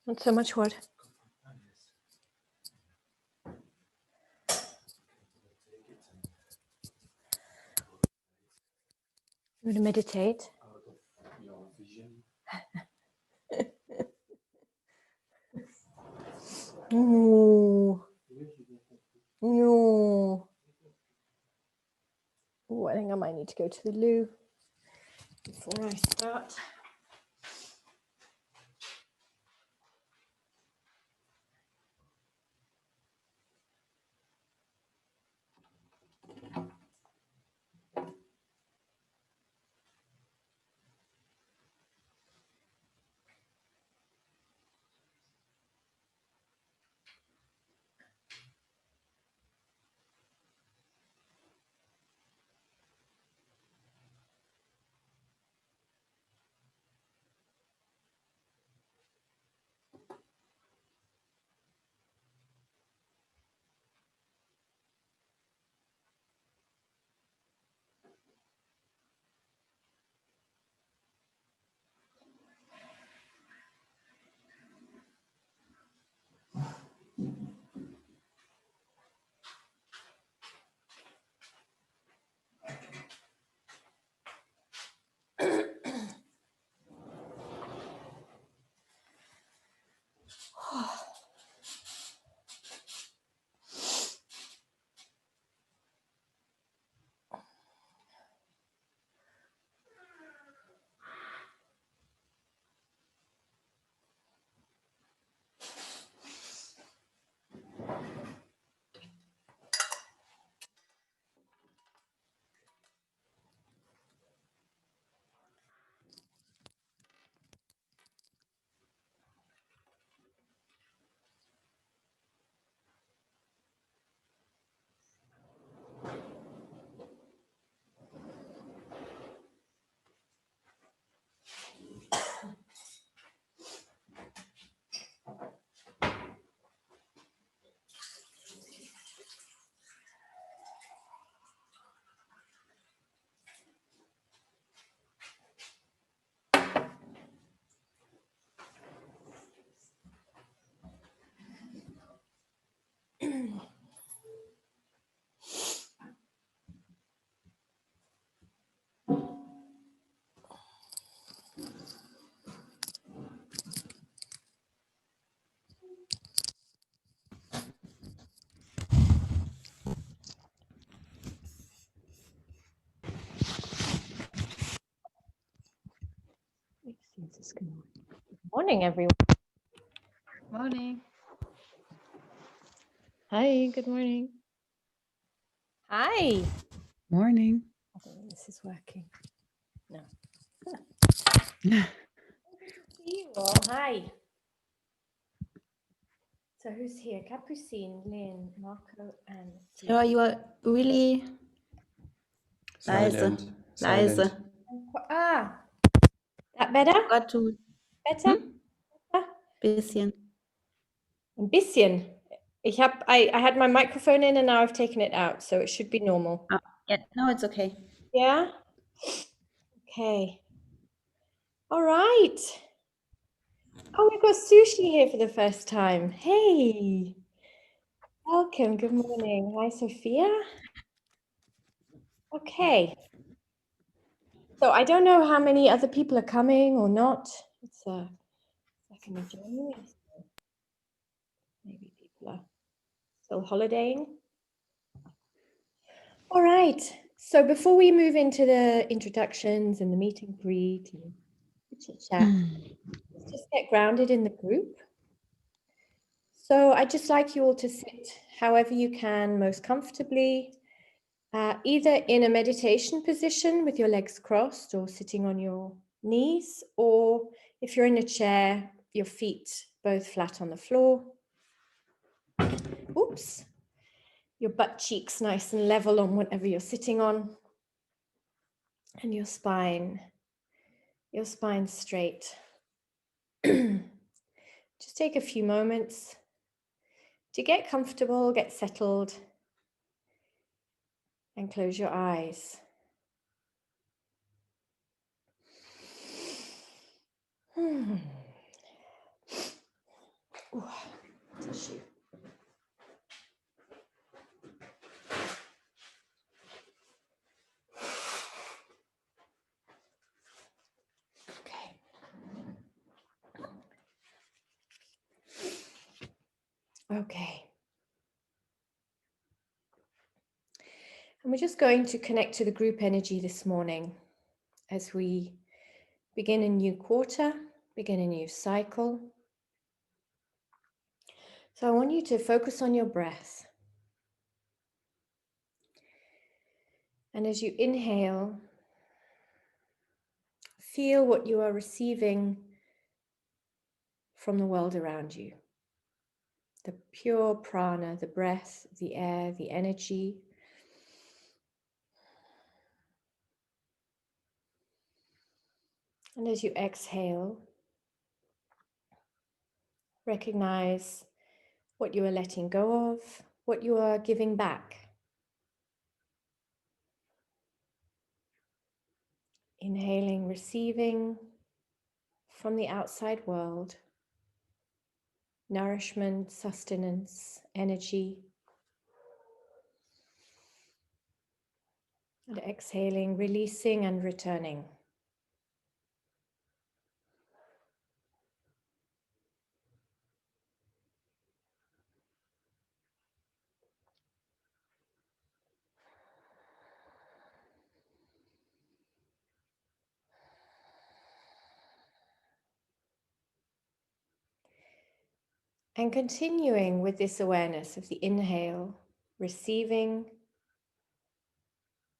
Not so much what? You want to meditate? No. No. Oh, I think I might need to go to the loo before I start. Good morning, everyone. Morning. Hi, good morning. Hi. Morning. I don't think this is working. No. Yeah. Good to see you all. Hi. So who's here? Capucine, Lynn, Marco, and Sarah, you are really leise. Leise. Ah, that better? Got to Better? bisschen. Ein bisschen. I had my microphone in and now I've taken it out, so it should be normal. Yeah, no, it's okay. Yeah? Okay. All right. Oh, we've got Sushi here for the first time. Hey. Welcome. Good morning. Hi, Sophia. Okay. So I don't know how many other people are coming or not. It's 2nd of January. So maybe people are still holidaying. All right. So before we move into the introductions and the meet and greet and the chit chat, let's just get grounded in the group. So I'd just like you all to sit however you can most comfortably, either in a meditation position with your legs crossed or sitting on your knees, or if you're in a chair, your feet both flat on the floor. Oops. Your butt cheeks nice and level on whatever you're sitting on. And your spine straight. Just take a few moments to get comfortable, get settled, and close your eyes. Ooh, tissue. Okay. Okay. And we're just going to connect to the group energy this morning as we begin a new quarter, begin a new cycle. So I want you to focus on your breath. And as you inhale, feel what you are receiving from the world around you. The pure prana, the breath, the air, the energy. And as you exhale, recognize what you are letting go of, what you are giving back. Inhaling, receiving from the outside world, nourishment, sustenance, energy. And exhaling, releasing and returning. And continuing with this awareness of the inhale, receiving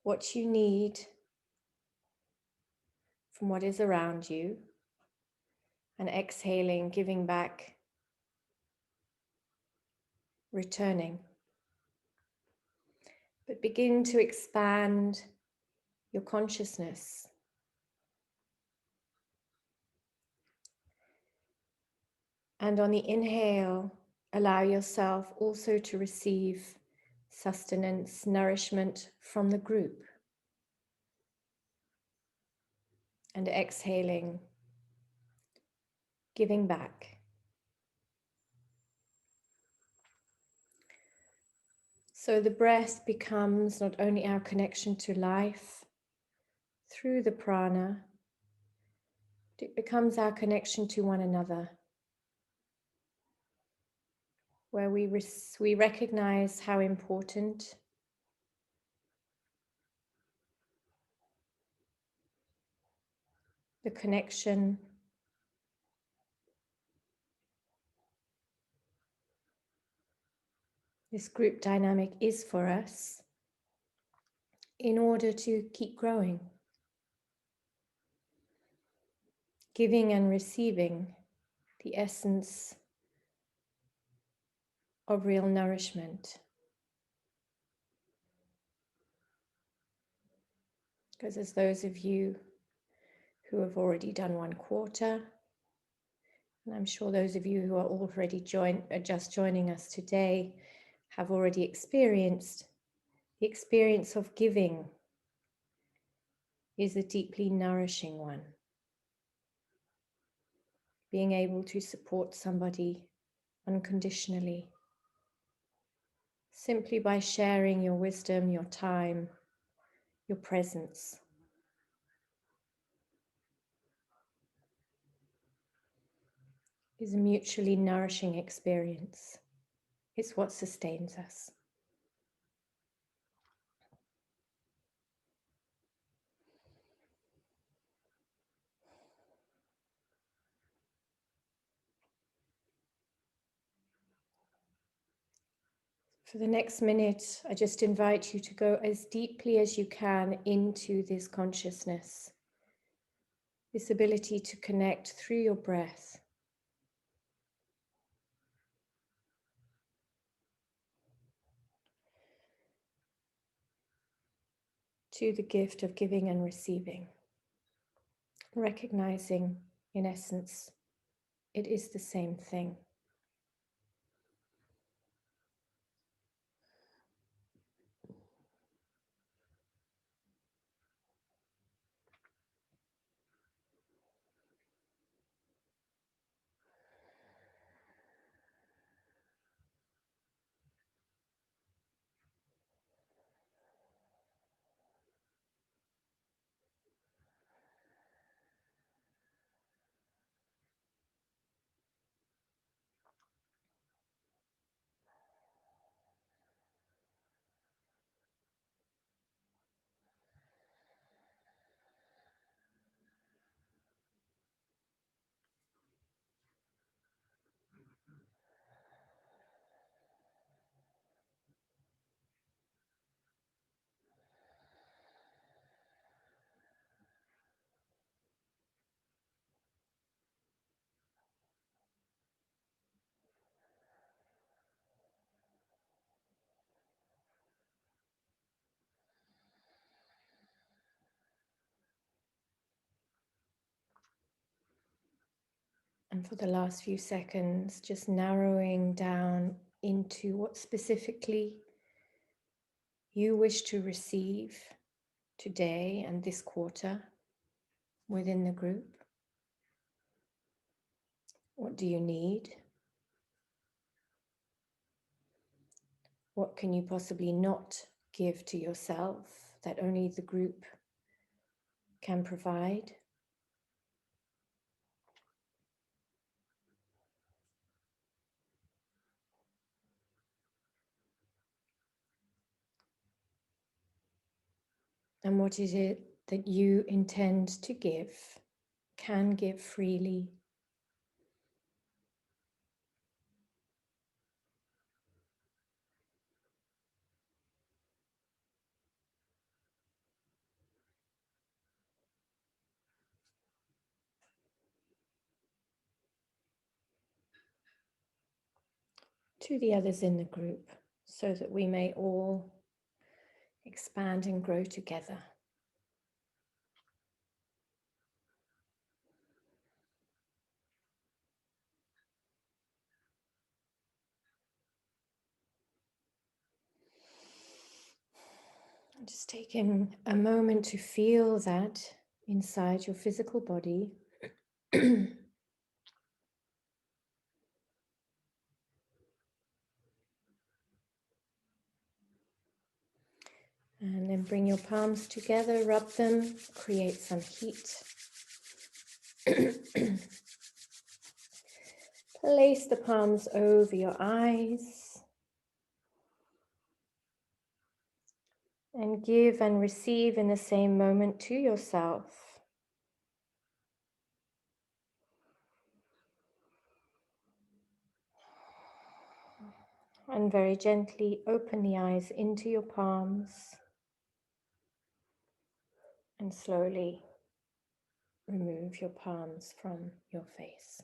what you need from what is around you, and exhaling, giving back, returning. But begin to expand your consciousness. And on the inhale, allow yourself also to receive sustenance, nourishment from the group. And exhaling, giving back. So the breath becomes not only our connection to life through the prana, it becomes our connection to one another, where we recognize how important the connection this group dynamic is for us in order to keep growing, giving and receiving the essence of real nourishment. Because as those of you who have already done one quarter, and I'm sure those of you who are already just joining us today have already experienced, the experience of giving is a deeply nourishing one. Being able to support somebody unconditionally, simply by sharing your wisdom, your time, your presence. Is a mutually nourishing experience. It's what sustains us. For the next minute, I just invite you to go as deeply as you can into this consciousness, this ability to connect through your breath. To the gift of giving and receiving, recognizing, in essence, it is the same thing. And for the last few seconds, just narrowing down into what specifically you wish to receive today and this quarter within the group. What do you need? What can you possibly not give to yourself that only the group can provide? And what is it that you intend to give, can give freely? To the others in the group, so that we may all expand and grow together. Just taking a moment to feel that inside your physical body. And then bring your palms together, rub them, create some heat. Place the palms over your eyes. And give and receive in the same moment to yourself. And very gently open the eyes into your palms. And slowly remove your palms from your face.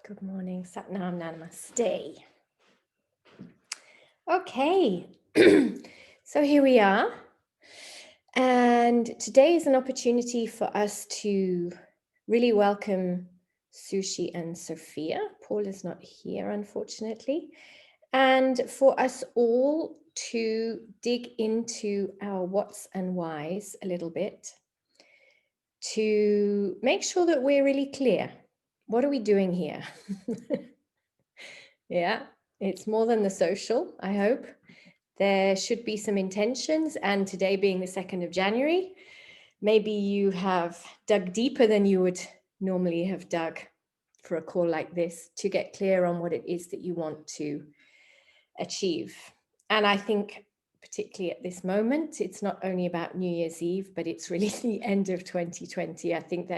Good morning, Satnam Namaste. Okay, so here we are. And today is an opportunity for us to really welcome Sushi and Sophia. Paul is not here, unfortunately. And for us all to dig into our whats and whys a little bit, to make sure that we're really clear. What are we doing here? Yeah, it's more than the social, I hope. There should be some intentions, and today being the 2nd of January, maybe you have dug deeper than you would normally have dug for a call like this to get clear on what it is that you want to achieve. And I think particularly at this moment, it's not only about New Year's Eve, but it's really the end of 2020. I think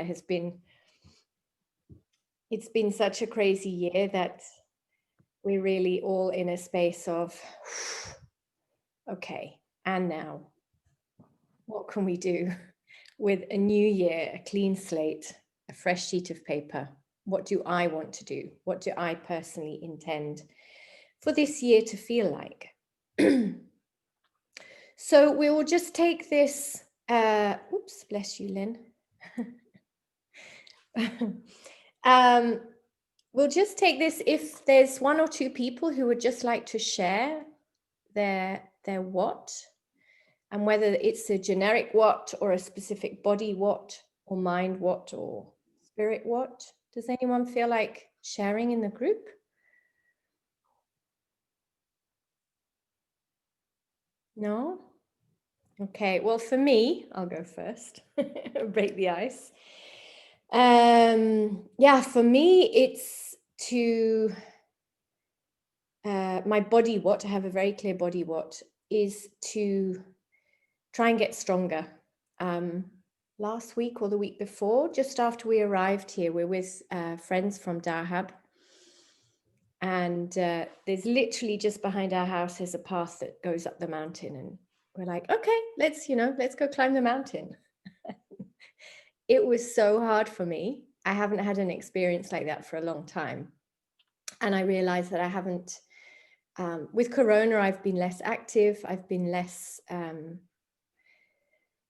it's been such a crazy year that we're really all in a space of, okay, and now, what can we do with a new year, a clean slate, a fresh sheet of paper? What do I want to do? What do I personally intend for this year to feel like? So we will just take this, oops, bless you, Lynn. We'll just take this, if there's one or two people who would just like to share their what, and whether it's a generic what or a specific body what or mind what or spirit what. Does anyone feel like sharing in the group? No? Okay, well, for me, I'll go first, break the ice. Yeah, for me, it's to my body what, I have a very clear body what, is to try and get stronger. Last week or the week before, just after we arrived here, we're with friends from Dahab. And there's literally just behind our house is a path that goes up the mountain. And we're like, okay, let's go climb the mountain. It was so hard for me. I haven't had an experience like that for a long time. And I realized that I haven't, with Corona, I've been less active. I've been less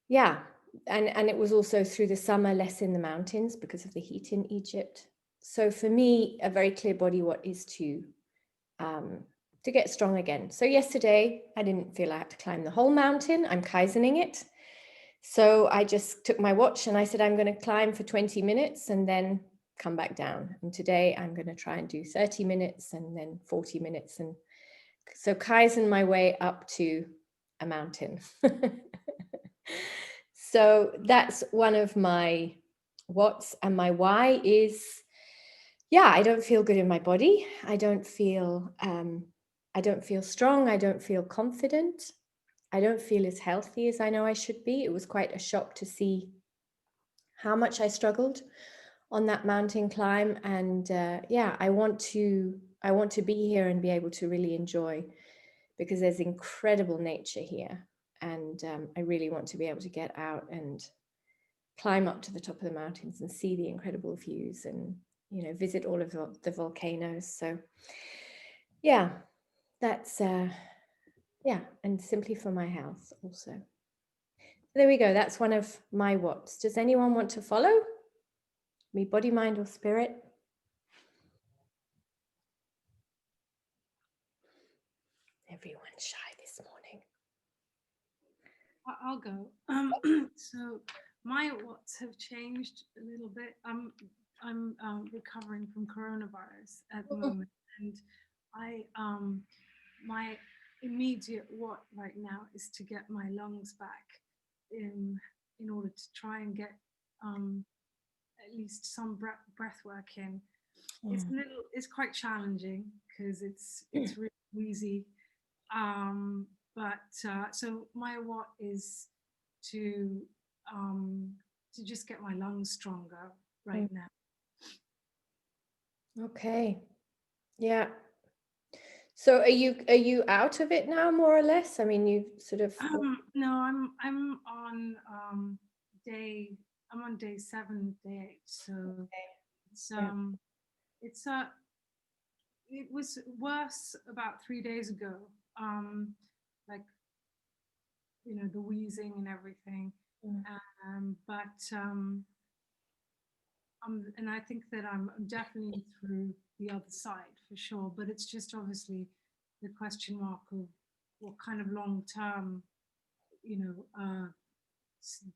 yeah, and it was also through the summer less in the mountains because of the heat in Egypt. So for me, a very clear body what is to get strong again. So yesterday I didn't feel I had to climb the whole mountain. I'm Kaizening it. So I just took my watch and I said, I'm going to climb for 20 minutes and then come back down. And today I'm going to try and do 30 minutes and then 40 minutes. And so Kaizen my way up to a mountain. So that's one of my what's, and my why is, yeah, I don't feel good in my body. I don't feel strong. I don't feel confident. I don't feel as healthy as I know I should be. It was quite a shock to see how much I struggled on that mountain climb. And yeah, I want to be here and be able to really enjoy, because there's incredible nature here. And I really want to be able to get out and climb up to the top of the mountains and see the incredible views and, you know, visit all of the volcanoes. So yeah, that's yeah, and simply for my health also. There we go. That's one of my what's. Does anyone want to follow me, body, mind, or spirit? Everyone's shy this morning. I'll go. So my what's have changed a little bit. I'm recovering from coronavirus at the moment, and I my immediate what right now is to get my lungs back in order to try and get at least some breath work in. It's quite challenging because it's really wheezy. But so my what is to just get my lungs stronger right now. Okay. Yeah. So are you out of it now, more or less? I mean, you sort of. No, I'm on day I'm on day 7, day 8. So it's it was worse about 3 days ago. Like, you know, the wheezing and everything. And I think that I'm definitely through the other side for sure. But it's just obviously the question mark of what kind of long term, you know,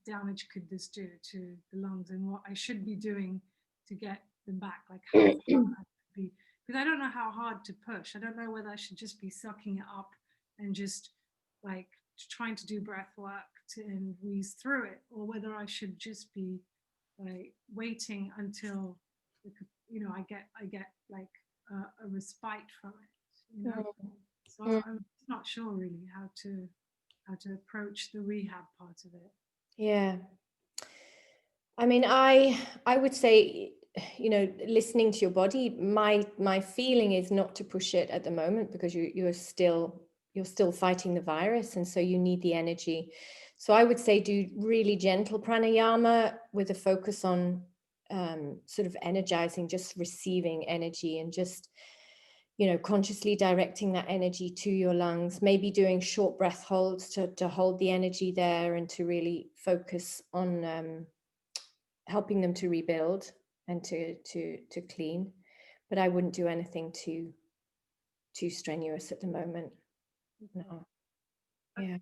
damage could this do to the lungs, and what I should be doing to get them back. Like how far I could be, because I don't know how hard to push. I don't know whether I should just be sucking it up and just like trying to do breath work and wheeze through it, or whether I should just be like waiting until, you know, I get like a respite from it, you know. So I'm not sure really how to approach the rehab part of it. Yeah. I mean, I would say, you know, listening to your body, my feeling is not to push it at the moment, because you're still fighting the virus, and so you need the energy. So I would say do really gentle pranayama with a focus on sort of energizing, just receiving energy, and just, you know, consciously directing that energy to your lungs, maybe doing short breath holds to hold the energy there and to really focus on helping them to rebuild and to clean. But I wouldn't do anything too strenuous at the moment. No. Yeah.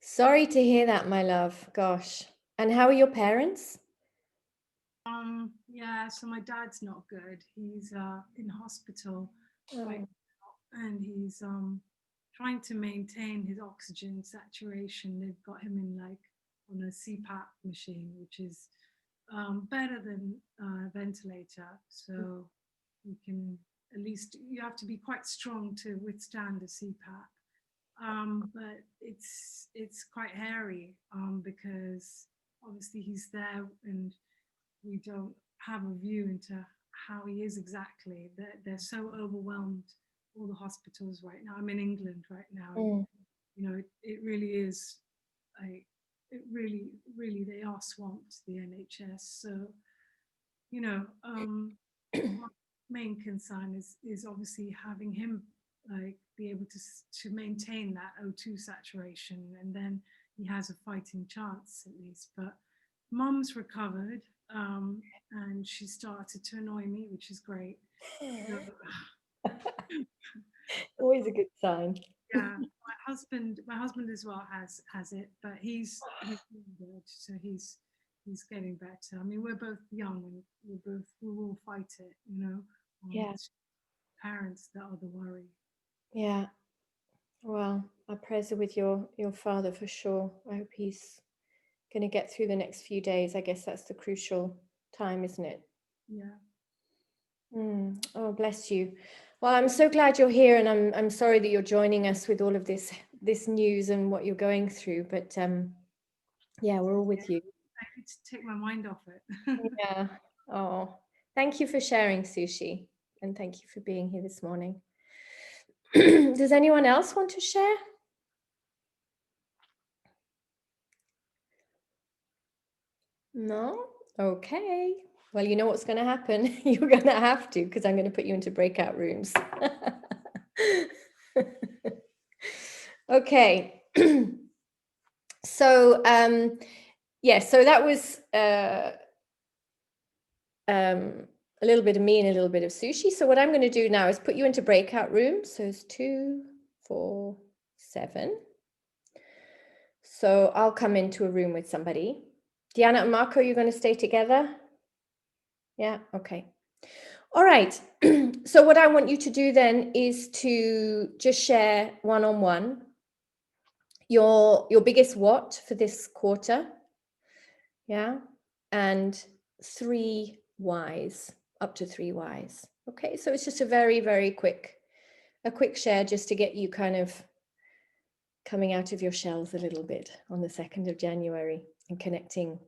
Sorry to hear that, my love. Gosh. And how are your parents? Yeah, so my dad's not good. He's in hospital right now, and he's trying to maintain his oxygen saturation. They've got him in like on a CPAP machine, which is better than a ventilator. So you can, at least you have to be quite strong to withstand a CPAP. But it's quite hairy because obviously he's there and we don't have a view into how he is exactly. They're so overwhelmed, all the hospitals right now. I'm in England right now. And, you know, it really is like, it really, really, they are swamped, the NHS. So, you know, my main concern is obviously having him like be able to maintain that O2 saturation, and then he has a fighting chance at least. But Mum's recovered, and she started to annoy me, which is great. So, Always a good sign. yeah, my husband as well has it, but he's doing good, so he's getting better. I mean, we're both young, and we will fight it, you know. Yeah. It's parents that are the worry. Yeah. Well, our prayers are with your father for sure. I hope he's going to get through the next few days. I guess that's the crucial time, isn't it? Yeah. Oh, bless you. Well, I'm so glad you're here, and I'm sorry that you're joining us with all of this news and what you're going through. But yeah, we're all with you. I need to take my mind off it. Yeah. Oh, thank you for sharing, Sushi, and thank you for being here this morning. Does anyone else want to share? No? Okay. Well, you know what's going to happen. You're going to have to, because I'm going to put you into breakout rooms. Okay. So, yeah, so that was a little bit of me and a little bit of Sushi. So what I'm going to do now is put you into breakout rooms. So it's 2, 4, 7. So I'll come into a room with somebody. Diana and Marco, you're going to stay together? Yeah, okay. All right. So what I want you to do then is to just share one-on-one your biggest what for this quarter. Yeah. And 3 whys, up to 3 whys. Okay. So it's just a very, very quick share just to get you kind of coming out of your shells a little bit on the 2nd of January and connecting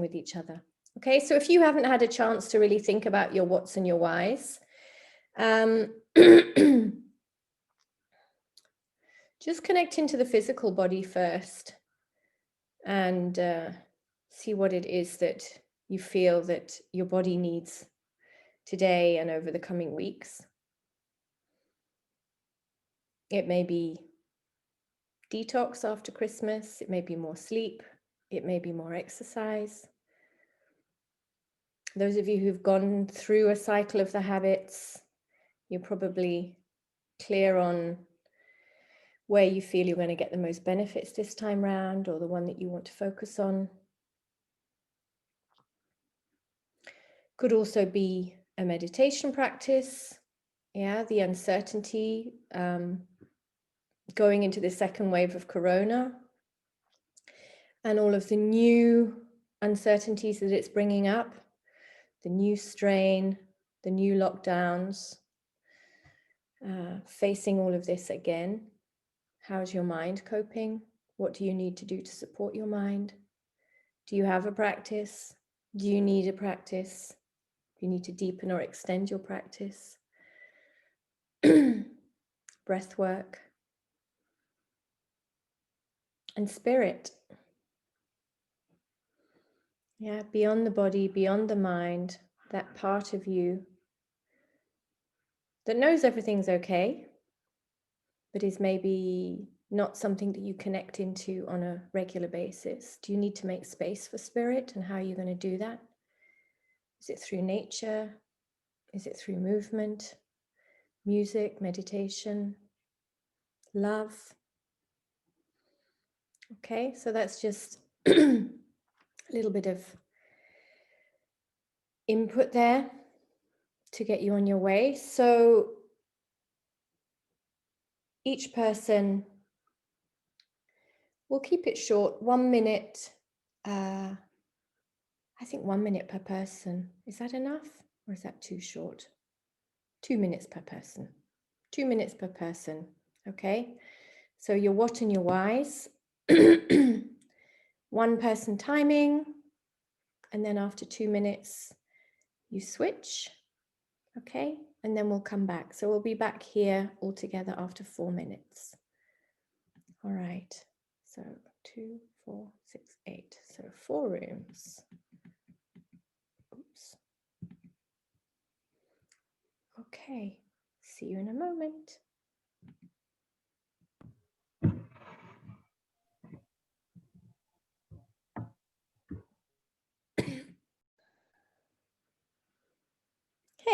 with each other. Okay, so if you haven't had a chance to really think about your whats and your whys, just connect into the physical body first and see what it is that you feel that your body needs today and over the coming weeks. It may be detox after Christmas, it may be more sleep, it may be more exercise. Those of you who've gone through a cycle of the habits, you're probably clear on where you feel you're going to get the most benefits this time round, or the one that you want to focus on. Could also be a meditation practice. Yeah, the uncertainty going into the second wave of Corona and all of the new uncertainties that it's bringing up, the new strain, the new lockdowns, facing all of this again. How's your mind coping? What do you need to do to support your mind? Do you have a practice? Do you need a practice? Do you need to deepen or extend your practice? Breath work. And spirit. Yeah, beyond the body, beyond the mind, that part of you that knows everything's okay, but is maybe not something that you connect into on a regular basis. Do you need to make space for spirit, and how are you going to do that? Is it through nature? Is it through movement, music, meditation, love? Okay, so that's just a little bit of input there to get you on your way. So each person, we'll keep it short, 1 minute. I think 1 minute per person. Is that enough, or is that too short? 2 minutes per person. 2 minutes per person. Okay. So your what and your whys. 1 person timing, and then after 2 minutes, you switch. Okay. And then we'll come back. So we'll be back here all together after 4 minutes. All right. So 2, 4, 6, 8. So 4 rooms. Oops. Okay. See you in a moment.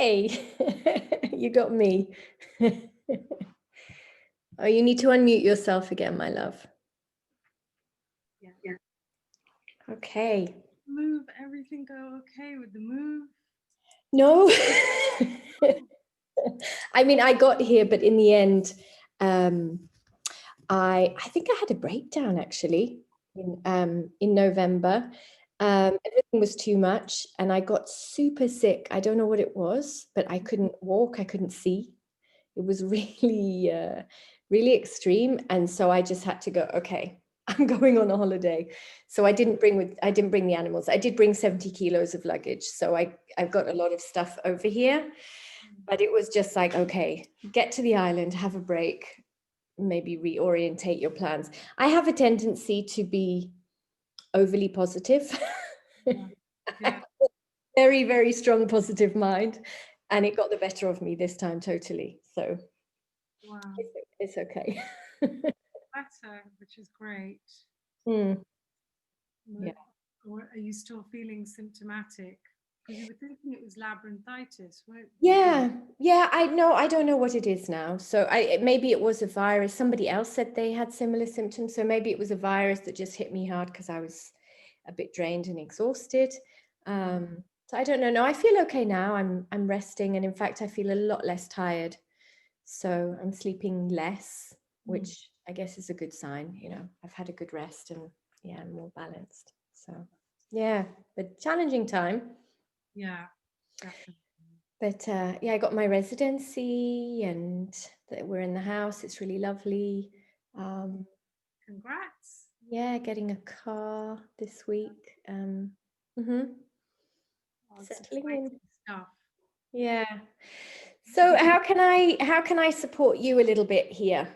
Hey, you got me. Oh, you need to unmute yourself again, my love. Yeah. Okay. Move, everything go okay with the move? No. I mean, I got here, but in the end, I think I had a breakdown actually in November. Everything was too much, and I got super sick. I don't know what it was, but I couldn't walk. I couldn't see. It was really, really extreme, and so I just had to go. Okay, I'm going on a holiday. So I didn't bring the animals. I did bring 70 kilos of luggage, so I've got a lot of stuff over here. But it was just like, okay, get to the island, have a break, maybe reorientate your plans. I have a tendency to be overly positive. Yeah. Very, very strong positive mind. And it got the better of me this time, totally. So Wow. it's okay. Better, which is great. Mm, yeah. Or are you still feeling symptomatic? Because you were thinking it was labyrinthitis, weren't you? Yeah, I know. I don't know what it is now. So maybe it was a virus. Somebody else said they had similar symptoms. So maybe it was a virus that just hit me hard because I was a bit drained and exhausted. So I don't know. No, I feel okay now. I'm resting, and in fact, I feel a lot less tired. So I'm sleeping less, which I guess is a good sign. You know, I've had a good rest, and yeah, I'm more balanced. So yeah, but challenging time. Yeah, definitely. But yeah, I got my residency, and we're in the house. It's really lovely. Congrats. Yeah, getting a car this week. Mhm. Oh, it's Settling in. exciting stuff. Yeah. So how can I support you a little bit here?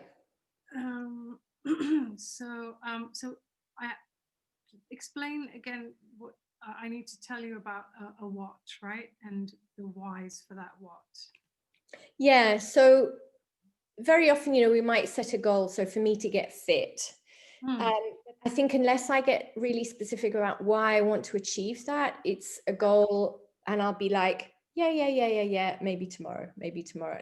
So I explain again what I need to tell you about a watch, right? And the whys for that watch. Yeah, so very often, you know, we might set a goal. So for me to get fit, I think unless I get really specific about why I want to achieve that, it's a goal, and I'll be like, yeah, maybe tomorrow.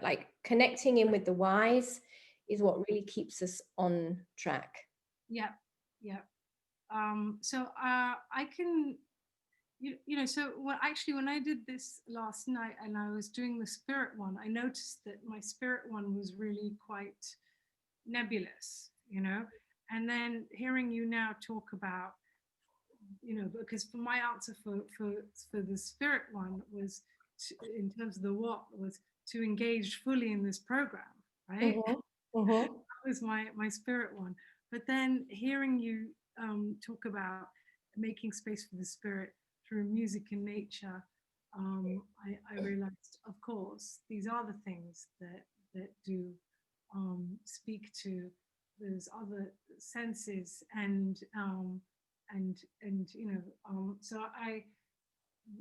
Like connecting in with the whys is what really keeps us on track. Yeah, yeah. So I can, so when I did this last night and I was doing the spirit one, I noticed that my spirit one was really quite nebulous, and then hearing you now talk about, because for my answer for the spirit one was in terms of the what was to engage fully in this program, right? Mm-hmm. That was my spirit one. But then hearing you talk about making space for the spirit through music and nature, I realized, of course, these are the things that do speak to those other senses, so I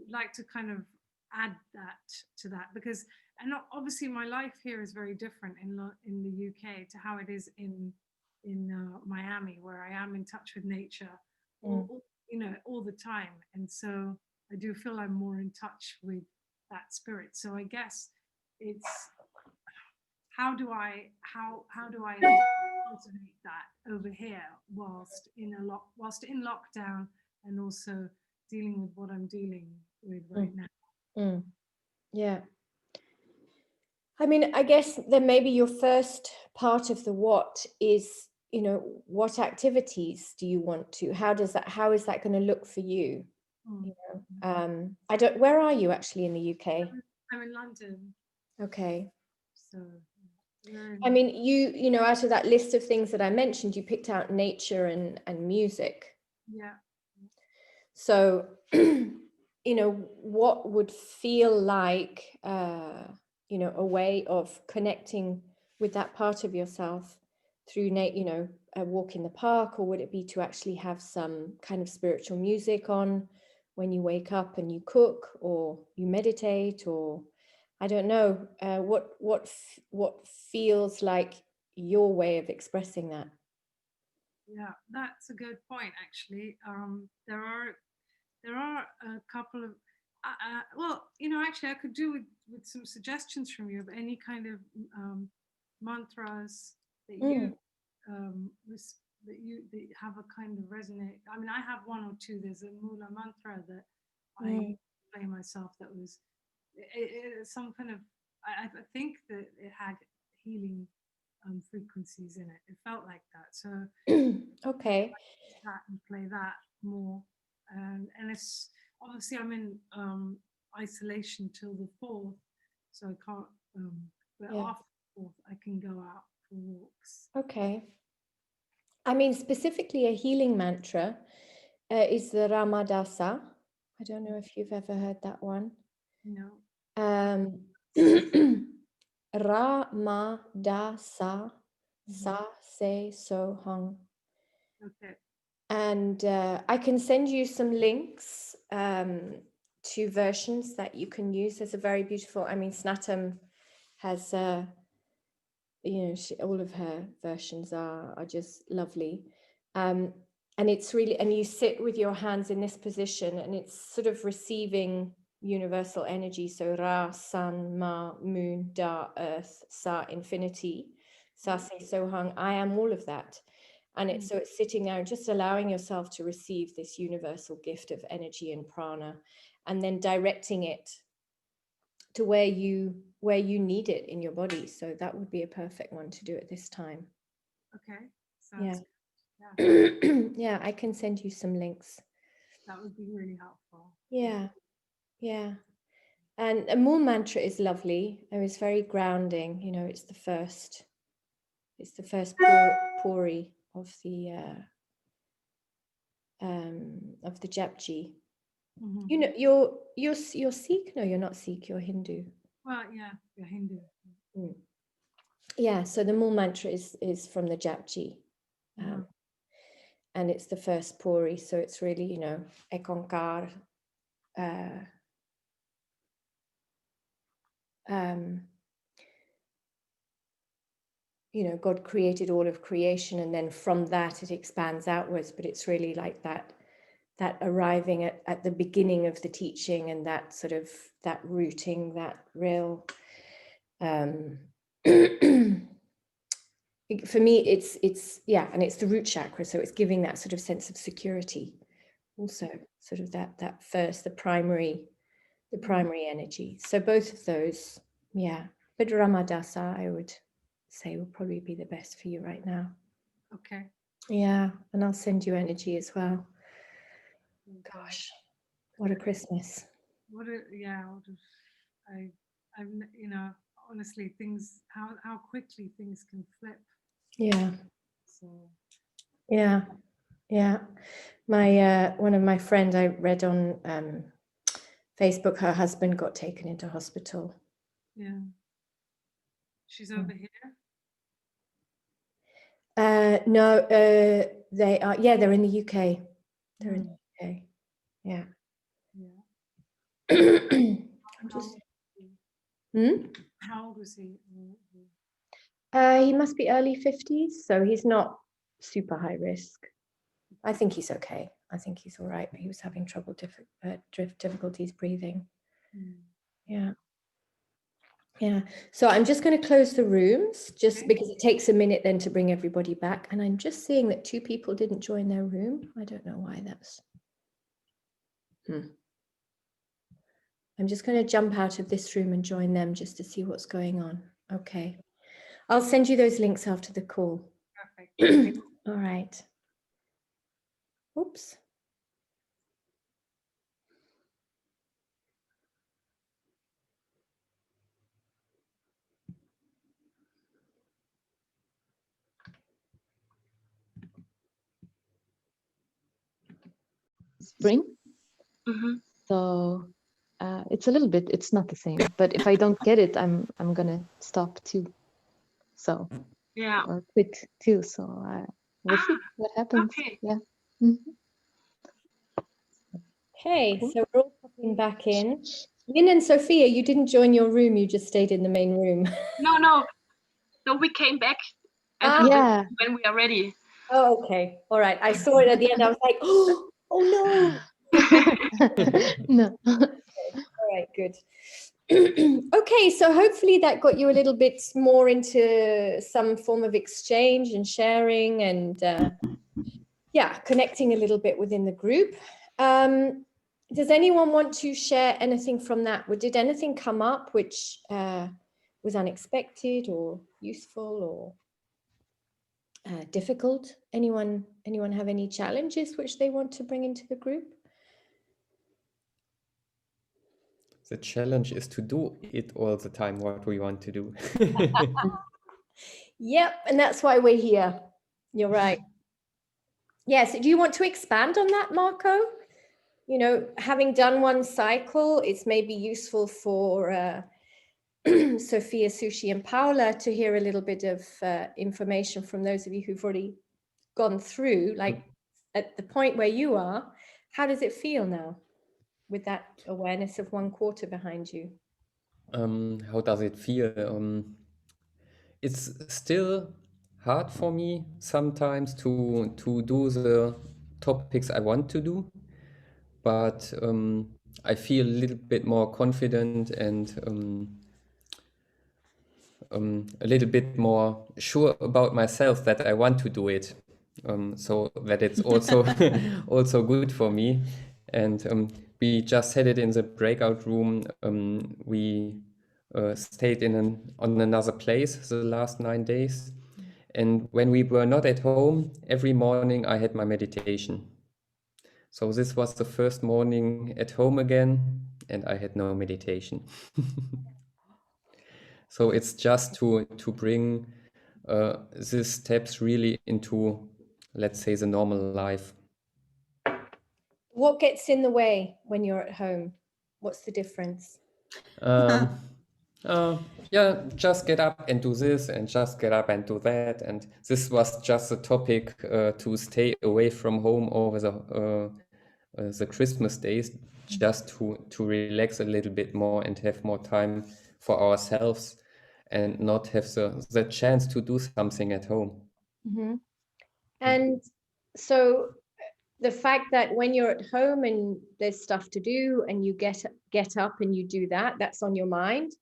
like to kind of add that to that, because obviously my life here is very different in the UK to how it is in Miami, where I am in touch with nature all the time, and so I do feel I'm more in touch with that spirit. So I guess it's how do I cultivate that over here whilst in lockdown, and also dealing with what I'm dealing with right now. Yeah. I mean, I guess then maybe your first part of the what is, you know, what activities do you want to, how is that going to look for you? You know, where are you actually in the UK? I'm in London. Okay. So I mean, you know, out of that list of things that I mentioned, you picked out nature and music. Yeah. So, you know, what would feel like, you know, a way of connecting with that part of yourself through, you know, a walk in the park, or would it be to actually have some kind of spiritual music on when you wake up and you cook, or you meditate, or I don't know, what feels like your way of expressing that? Yeah, that's a good point, actually. There are a couple of Well, you know, actually, I could do with some suggestions from you of any kind of mantras that you that have a kind of resonate. I mean, I have one or two. There's a Mula mantra that I play myself. That was some kind of. I think that it had healing frequencies in it. It felt like that. So Okay. that and play that more, and it's obviously I'm in isolation till the 4th, so I can't. But Yeah. after the 4th, I can go out for walks. Okay. I mean, specifically a healing mantra is the Ramadasa. I don't know if you've ever heard that one. No. Ramadasa, sa se so hung. Okay. And I can send you some links to versions that you can use. There's a very beautiful, I mean, Snatam has, you know, all of her versions are just lovely. And it's really, and you sit with your hands in this position and it's sort of receiving universal energy. So Ra, Sun, Ma, Moon, Da, Earth, Sa, Infinity, Sa, Se, So Hung. I am all of that. And it's so it's sitting there and just allowing yourself to receive this universal gift of energy and prana, and then directing it to where you need it in your body. So that would be a perfect one to do at this time. Okay. Yeah. Sounds good. Yeah, Yeah, I can send you some links. that would be really helpful. Yeah. Yeah. And a Moon mantra is lovely. It was very grounding. You know, it's the first puri of the Japji. You know, you're Sikh? No, you're not Sikh, you're Hindu. Well, yeah, you're Hindu. Yeah, so the Mool mantra is from the Japji. And it's the first puri, so it's really, you know, Ekonkar. You know, God created all of creation, and then from that it expands outwards, but it's really like that arriving at the beginning of the teaching, and that sort of that rooting, that real for me it's yeah, and it's the root chakra, so it's giving that sort of sense of security also, sort of that first, the primary energy. So both of those, yeah, but Ramadasa I would say will probably be the best for you right now. Okay. Yeah, and I'll send you energy as well. Gosh, what a Christmas. I you know, honestly, things, how quickly things can flip. Yeah. So Yeah. My one of my friends I read on Facebook, her husband got taken into hospital. yeah. She's over here. No, they are, yeah, they're in the UK. They're in the UK. Yeah. I'm just How old was he? he must be early 50s, so he's not super high risk. I think he's okay. I think he's all right, but he was having trouble, difficulties breathing. Yeah. Yeah. So I'm just going to close the rooms just because it takes a minute then to bring everybody back. And I'm just seeing that 2 people didn't join their room. I don't know why that's. I'm just going to jump out of this room and join them just to see what's going on. Okay. I'll send you those links after the call. Perfect. All right. Oops. Spring. So it's a little bit, it's not the same, but if I don't get it, I'm gonna stop too. So Yeah. or quit too. So we'll see what happens. Okay. Yeah. Okay, so we're all popping back in. Lynn and Sophia, you didn't join your room, you just stayed in the main room. No, we came back Yeah. when we are ready. Oh, okay. All right. I saw it at the end. I was like, oh no. No. All right, good. Okay, so hopefully that got you a little bit more into some form of exchange and sharing and yeah, connecting a little bit within the group. Does anyone want to share anything from that? Did anything come up which was unexpected or useful or difficult? Anyone have any challenges which they want to bring into the group? The challenge is to do it all the time, what we want to do. Yep, and that's why we're here. You're right. Yes, do you want to expand on that, Marco? You know, having done one cycle, it's maybe useful for Sophia, Sushi, and Paula to hear a little bit of information from those of you who've already gone through, like at the point where you are. How does it feel now with that awareness of 1/4 behind you? How does it feel? It's still hard for me sometimes to do the topics I want to do, but I feel a little bit more confident and a little bit more sure about myself that I want to do it. So that it's also also good for me. And we just had it in the breakout room. We stayed on another place the last 9 days. And when we were not at home, every morning I had my meditation. So this was the first morning at home again, and I had no meditation. So it's just to bring these steps really into, let's say, the normal life. What gets in the way when you're at home? What's the difference? Yeah, just get up and do this and just get up and do that. And this was just a topic to stay away from home over the Christmas days, just to relax a little bit more and have more time for ourselves and not have the chance to do something at home. Mm-hmm. And so the fact that when you're at home and there's stuff to do and you get up and you do that, that's on your mind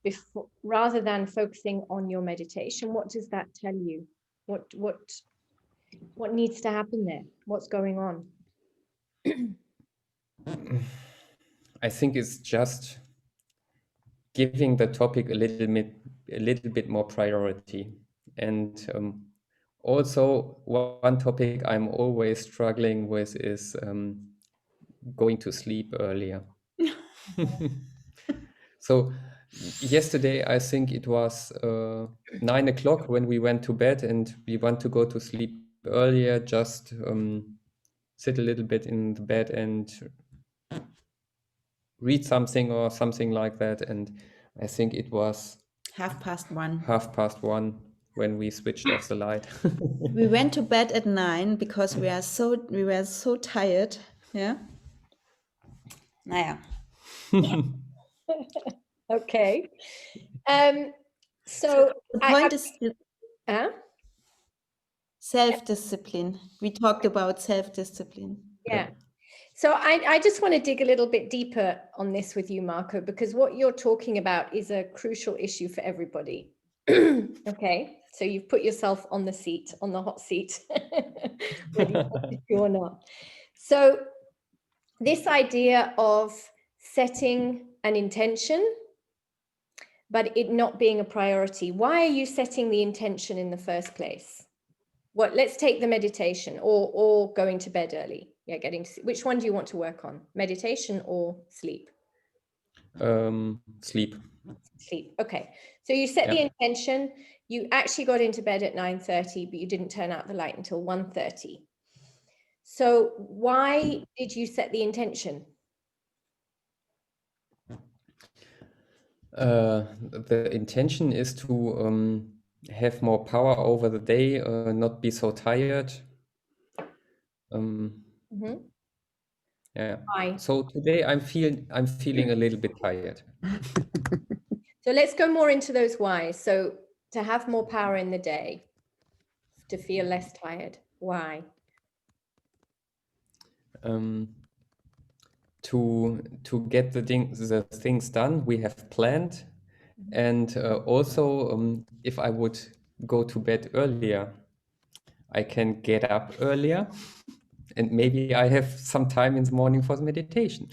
before, rather than focusing on your meditation. What does that tell you? What needs to happen there? What's going on? I think it's just giving the topic a little bit more priority. And also one topic I'm always struggling with is going to sleep earlier. So yesterday, I think it was 9 o'clock when we went to bed, and we want to go to sleep earlier, just sit a little bit in the bed and read something or something like that. And I think it was 1:30. 1:30 when we switched off the light. We went to bed at 9 because we were so tired. Yeah. Naja. Okay. So The point is self-discipline. We talked about self-discipline. yeah. So I just want to dig a little bit deeper on this with you, Marco, because what you're talking about is a crucial issue for everybody. Okay, so you've put yourself on the seat, on the hot seat, whether you want to or not. So this idea of setting an intention, but it not being a priority. Why are you setting the intention in the first place? Let's take the meditation or going to bed early. Yeah, which one do you want to work on? Meditation or sleep? Sleep. Sleep. Okay. So you set the intention. You actually got into bed at 9:30, but you didn't turn out the light until 1:30. So why did you set the intention? The intention is to have more power over the day, not be so tired. Yeah. Why? So today I'm feeling a little bit tired. So let's go more into those whys. So to have more power in the day, to feel less tired. Why? to get the things done we have planned, and also if I would go to bed earlier, I can get up earlier, and maybe I have some time in the morning for the meditation.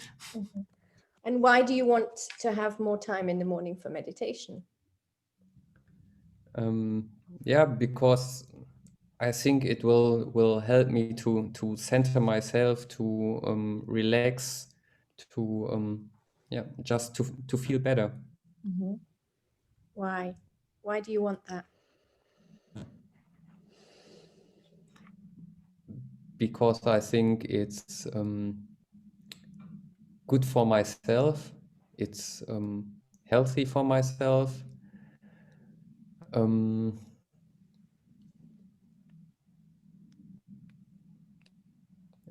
And why do you want to have more time in the morning for meditation? Yeah, because I think it will help me to center myself, to relax, to yeah, just to feel better. Why? Why do you want that? Because I think it's good for myself. It's healthy for myself.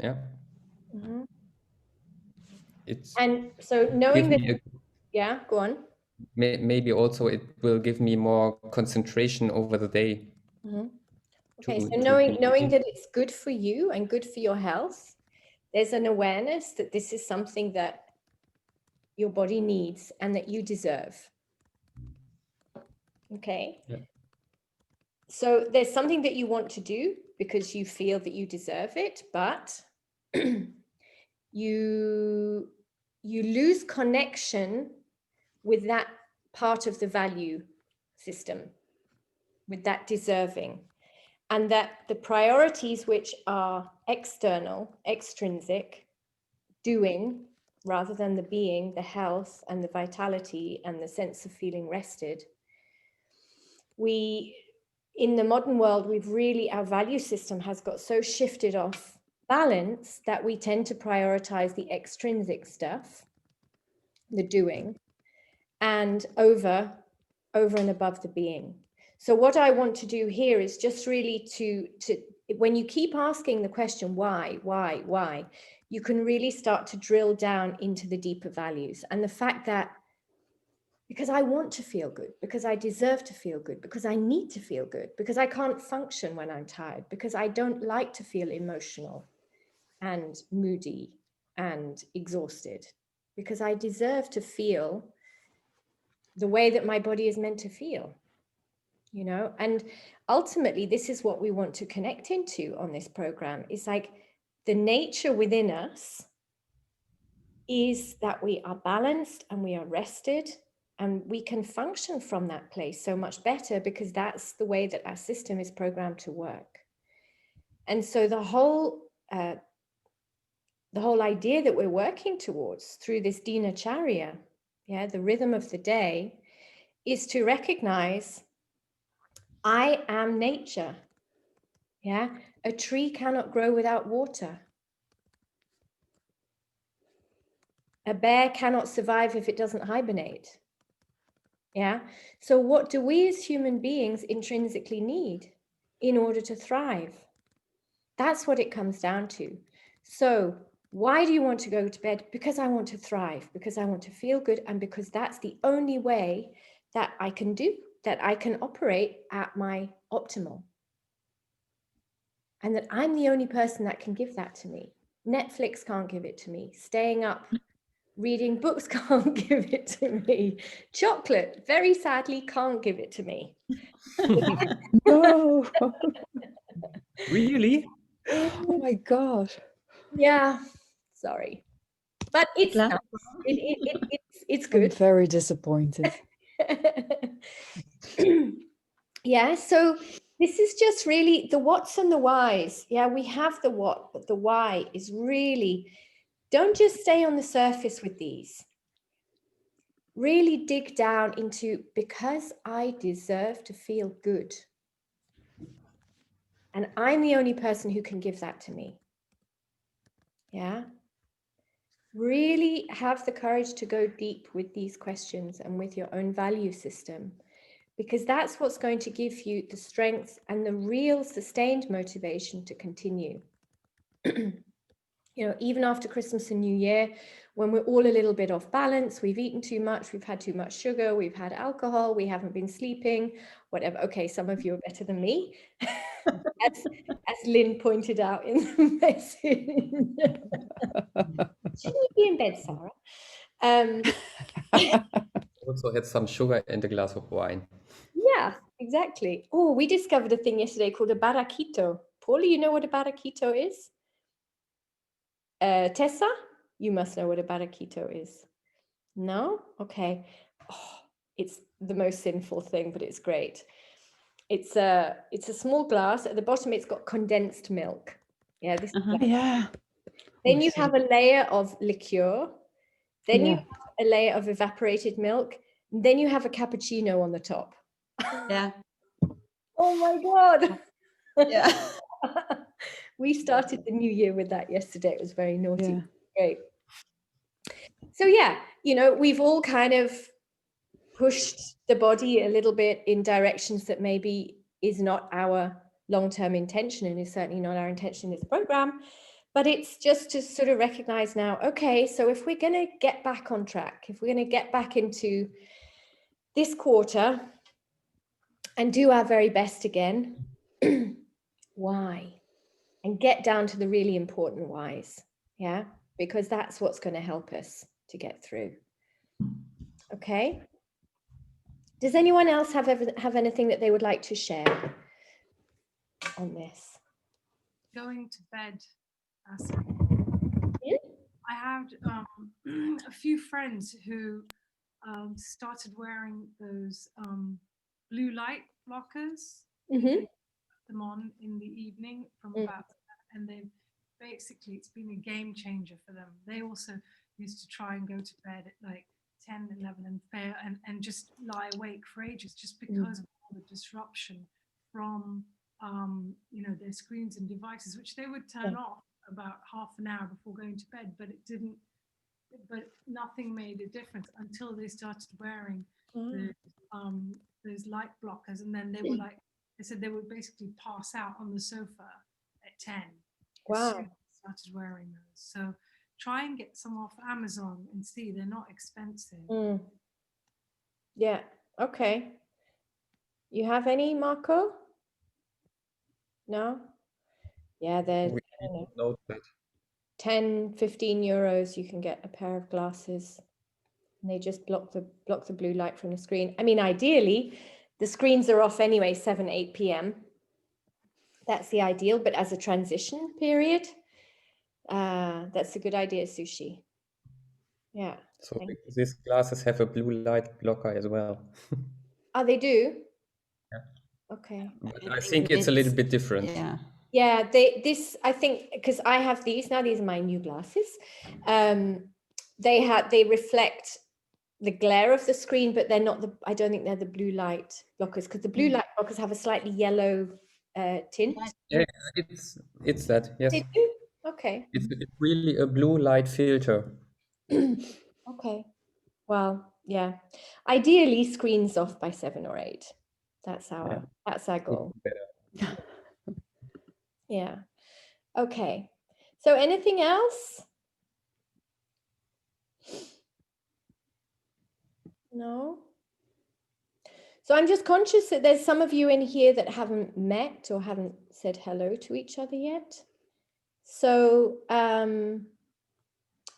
Yeah. It's And so knowing give that, me yeah, go on. maybe also it will give me more concentration over the day. Okay, so to knowing be- that it's good for you and good for your health, there's an awareness that this is something that your body needs and that you deserve. Okay. Yeah. So there's something that you want to do because you feel that you deserve it, but you lose connection with that part of the value system, with that deserving, and that the priorities which are external, extrinsic, doing rather than the being, the health and the vitality and the sense of feeling rested, in the modern world, our value system has got so shifted off balance that we tend to prioritize the extrinsic stuff, the doing, and over and above the being. So what I want to do here is just really to when you keep asking the question, why, you can really start to drill down into the deeper values and the fact that because I want to feel good, because I deserve to feel good, because I need to feel good, because I can't function when I'm tired, because I don't like to feel emotional and moody and exhausted, because I deserve to feel the way that my body is meant to feel, you know? And ultimately, this is what we want to connect into on this program. It's like the nature within us is that we are balanced and we are rested, and we can function from that place so much better because that's the way that our system is programmed to work. And so the whole idea that we're working towards through this Dinacharya, the rhythm of the day, is to recognize I am nature. A tree cannot grow without water. A bear cannot survive if it doesn't hibernate. So what do we as human beings intrinsically need in order to thrive? That's what it comes down to. So why do you want to go to bed? Because I want to thrive, because I want to feel good, and because that's the only way that I can operate at my optimal. And that I'm the only person that can give that to me. Netflix can't give it to me. Staying up reading books can't give it to me. Chocolate, very sadly, can't give it to me. No. Really? Oh my God. Yeah, sorry. But it's Glass nice. It's I'm good. very disappointed. So this is just really the what's and the whys. We have the what, but the why is really, don't just stay on the surface with these. Really dig down into, because I deserve to feel good. And I'm the only person who can give that to me. Really have the courage to go deep with these questions and with your own value system, because that's what's going to give you the strength and the real sustained motivation to continue. Even after Christmas and New Year, when we're all a little bit off balance, we've eaten too much, we've had too much sugar, we've had alcohol, we haven't been sleeping, whatever. Okay, some of you are better than me, as Lynn pointed out in the message. Shouldn't you be in bed, Sarah? Um, Also had some sugar and a glass of wine. yeah, exactly. Oh, we discovered a thing yesterday called a barraquito. Paula, you know what a barraquito is? Tessa, you must know what a barraquito is. No? Okay. Oh, it's the most sinful thing, but it's great. It's a small glass. At the bottom, it's got condensed milk. Yeah, this is Uh-huh. like- Yeah. Then Oh, you so- have a layer of liqueur. Then you Yeah. have a layer of evaporated milk. And then you have a cappuccino on the top. Yeah. Oh my God. Yeah. We started the new year with that yesterday. It was very naughty. Yeah. Great. So yeah, you know, we've all kind of pushed the body a little bit in directions that maybe is not our long-term intention and is certainly not our intention in this program. But it's just to sort of recognize now, okay, so if we're going to get back on track, if we're going to get back into this quarter and do our very best again, why? And get down to the really important whys, yeah? Because that's what's going to help us to get through. Okay? Does anyone else have anything that they would like to share on this? Going to bed. Yeah. I had a few friends who started wearing those blue light blockers. Mm-hmm. Them on in the evening from Mm. about, and they basically, it's been a game changer for them. They also used to try and go to bed at like 10, 11 and fail and just lie awake for ages just because of all the disruption from you know, their screens and devices, which they would turn off about half an hour before going to bed, but it didn't, but nothing made a difference until they started wearing those light blockers. And then they were like, they said they would basically pass out on the sofa at 10 as Wow. soon as they started wearing those. So try and get some off Amazon and see, they're not expensive. Mm. Yeah. Okay. You have any, Marco? No? Yeah, there's We didn't know that. 10, 15 euros, you can get a pair of glasses. And they just block the blue light from the screen. I mean, ideally, the screens are off anyway, 7, 8 p.m. That's the ideal, but as a transition period, that's a good idea, Sushi. Yeah. So Thank these glasses have a blue light blocker as well. Oh, they do? Yeah. Okay. But I think it's a little bit different. Yeah. Yeah, I think, because I have these now, these are my new glasses. They reflect the glare of the screen, but they're not I don't think they're the blue light blockers, because the blue light blockers have a slightly yellow tint. Yeah, it's that, yes. They do? Okay. It's really a blue light filter. Okay. Well, yeah. Ideally, screens off by 7 or 8. That's our goal. Better. Yeah. Okay. So anything else? No? So I'm just conscious that there's some of you in here that haven't met or haven't said hello to each other yet. So I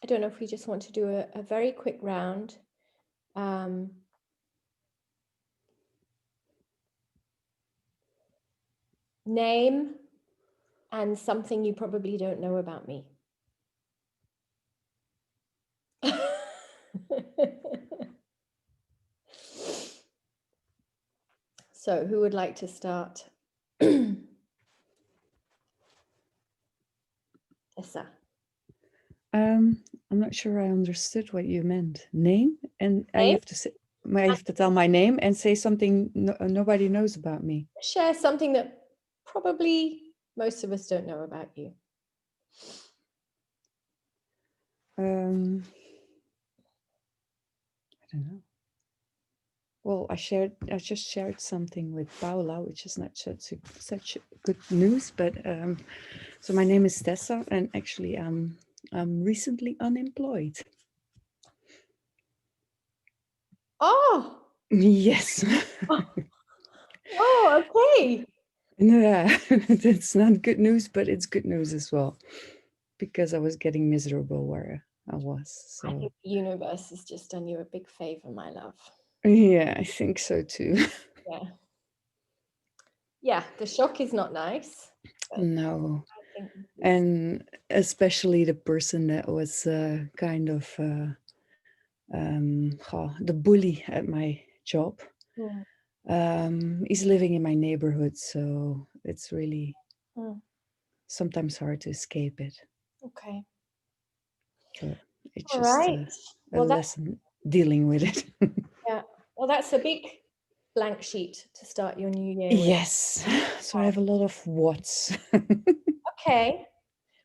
don't know if we just want to do a very quick round. Name and something you probably don't know about me. So who would like to start? Essa. I'm not sure I understood what you meant. Name, and I Name? have to say, I have to tell my name and say something nobody knows about me. Share something that probably most of us don't know about you. I don't know. Well, I just shared something with Paula, which is not such good news. But so my name is Tessa, and actually I'm recently unemployed. Oh, Yes. oh, okay. Yeah, that's not good news, but it's good news as well, because I was getting miserable where I was. I So think the universe has just done you a big favor, my love. yeah, I think so too. Yeah. Yeah, the shock is not nice. No. I think this is- And especially the person that was kind of the bully at my job. He's living in my neighborhood, so it's really Mm. sometimes hard to escape it. Okay. But it's All just right. a Well, that's lesson dealing with it. yeah. Well, that's a big blank sheet to start your new year with. Yes. So I have a lot of what's. Okay.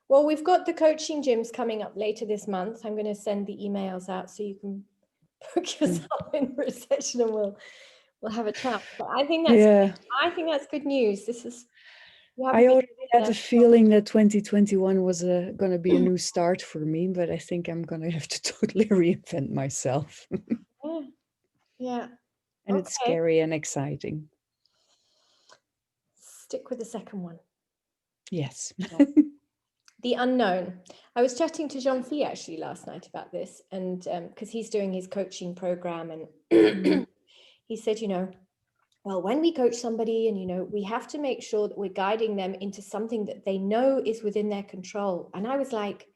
Well, we've got the coaching gyms coming up later this month. I'm going to send the emails out so you can book yourself in for a session and we'll have a chat. But I think that's good news. This is you haven't I been already had there. a feeling that 2021 was going to be a new start for me, but I think I'm going to have to totally reinvent myself. Yeah. Yeah. And it's Okay. scary and exciting. Stick with the second one. Yes. The unknown. I was chatting to Jean-Philippe actually last night about this, and because he's doing his coaching program, and he said, well, when we coach somebody, and we have to make sure that we're guiding them into something that they know is within their control. And I was like,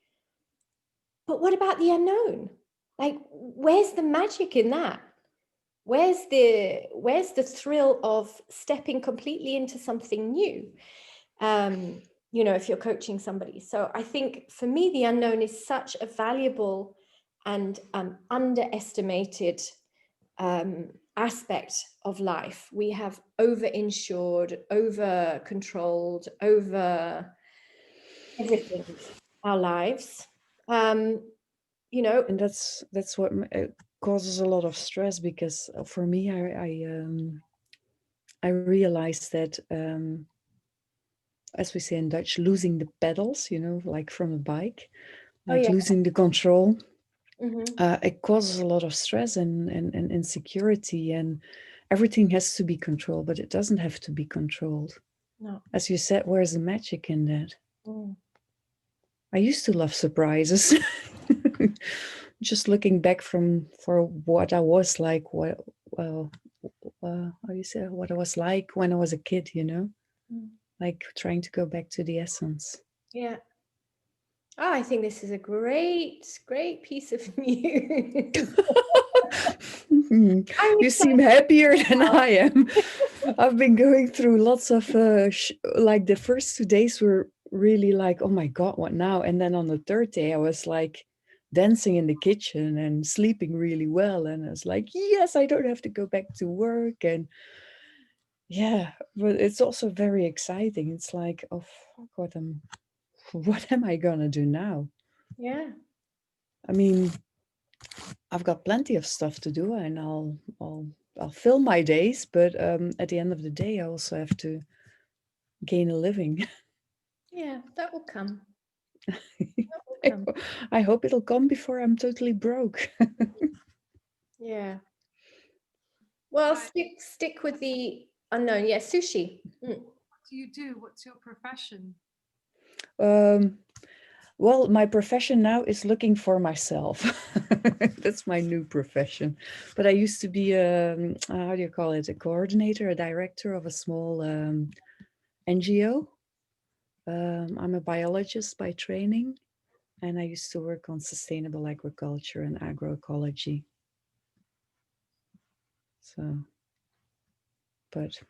but what about the unknown? Like, where's the magic in that? Where's the thrill of stepping completely into something new? If you're coaching somebody. So I think for me, the unknown is such a valuable and underestimated aspect of life. We have over-insured, over-controlled, over everything our lives. And that's what causes a lot of stress, because for me, I realized that, as we say in Dutch, losing the pedals, like from a bike, like losing the control. It causes a lot of stress and insecurity, and everything has to be controlled, but it doesn't have to be controlled. No. As you said, where's the magic in that? I used to love surprises. Just looking back for what I was like, how you say, what I was like when I was a kid, like trying to go back to the essence. Yeah. Oh, I think this is a great piece of news. You seem happier than I am. I've been going through lots of like the first 2 days were really like, oh my God, what now? And then on the third day, I was like dancing in the kitchen and sleeping really well. And I was like, yes, I don't have to go back to work. And yeah, but it's also very exciting. It's like, oh, fuck, what am I gonna do now? Yeah. I mean, I've got plenty of stuff to do, and I'll fill my days, but at the end of the day, I also have to gain a living. Yeah, that will come. I hope it'll come before I'm totally broke. Yeah. Well, stick with the unknown. Yeah, sushi. What do you do? What's your profession? Well, my profession now is looking for myself. That's my new profession. But I used to be how do you call it? A coordinator, a director of a small NGO. I'm a biologist by training, and I used to work on sustainable agriculture and agroecology. So, but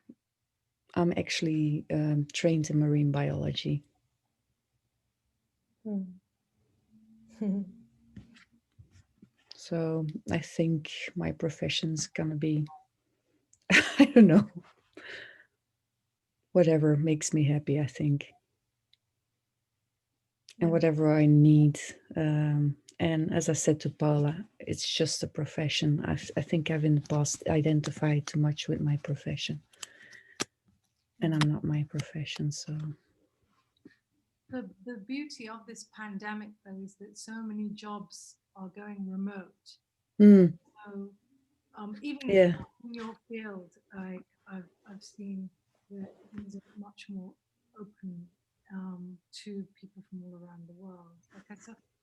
I'm actually trained in marine biology. So I think my profession's gonna be, I don't know, whatever makes me happy, I think. And whatever I need. And as I said to Paula, it's just a profession. I think I've in the past identified too much with my profession. And I'm not my profession, so. The beauty of this pandemic, though, is that so many jobs are going remote. So even in your field, I've seen that things are much more open to people from all around the world. Like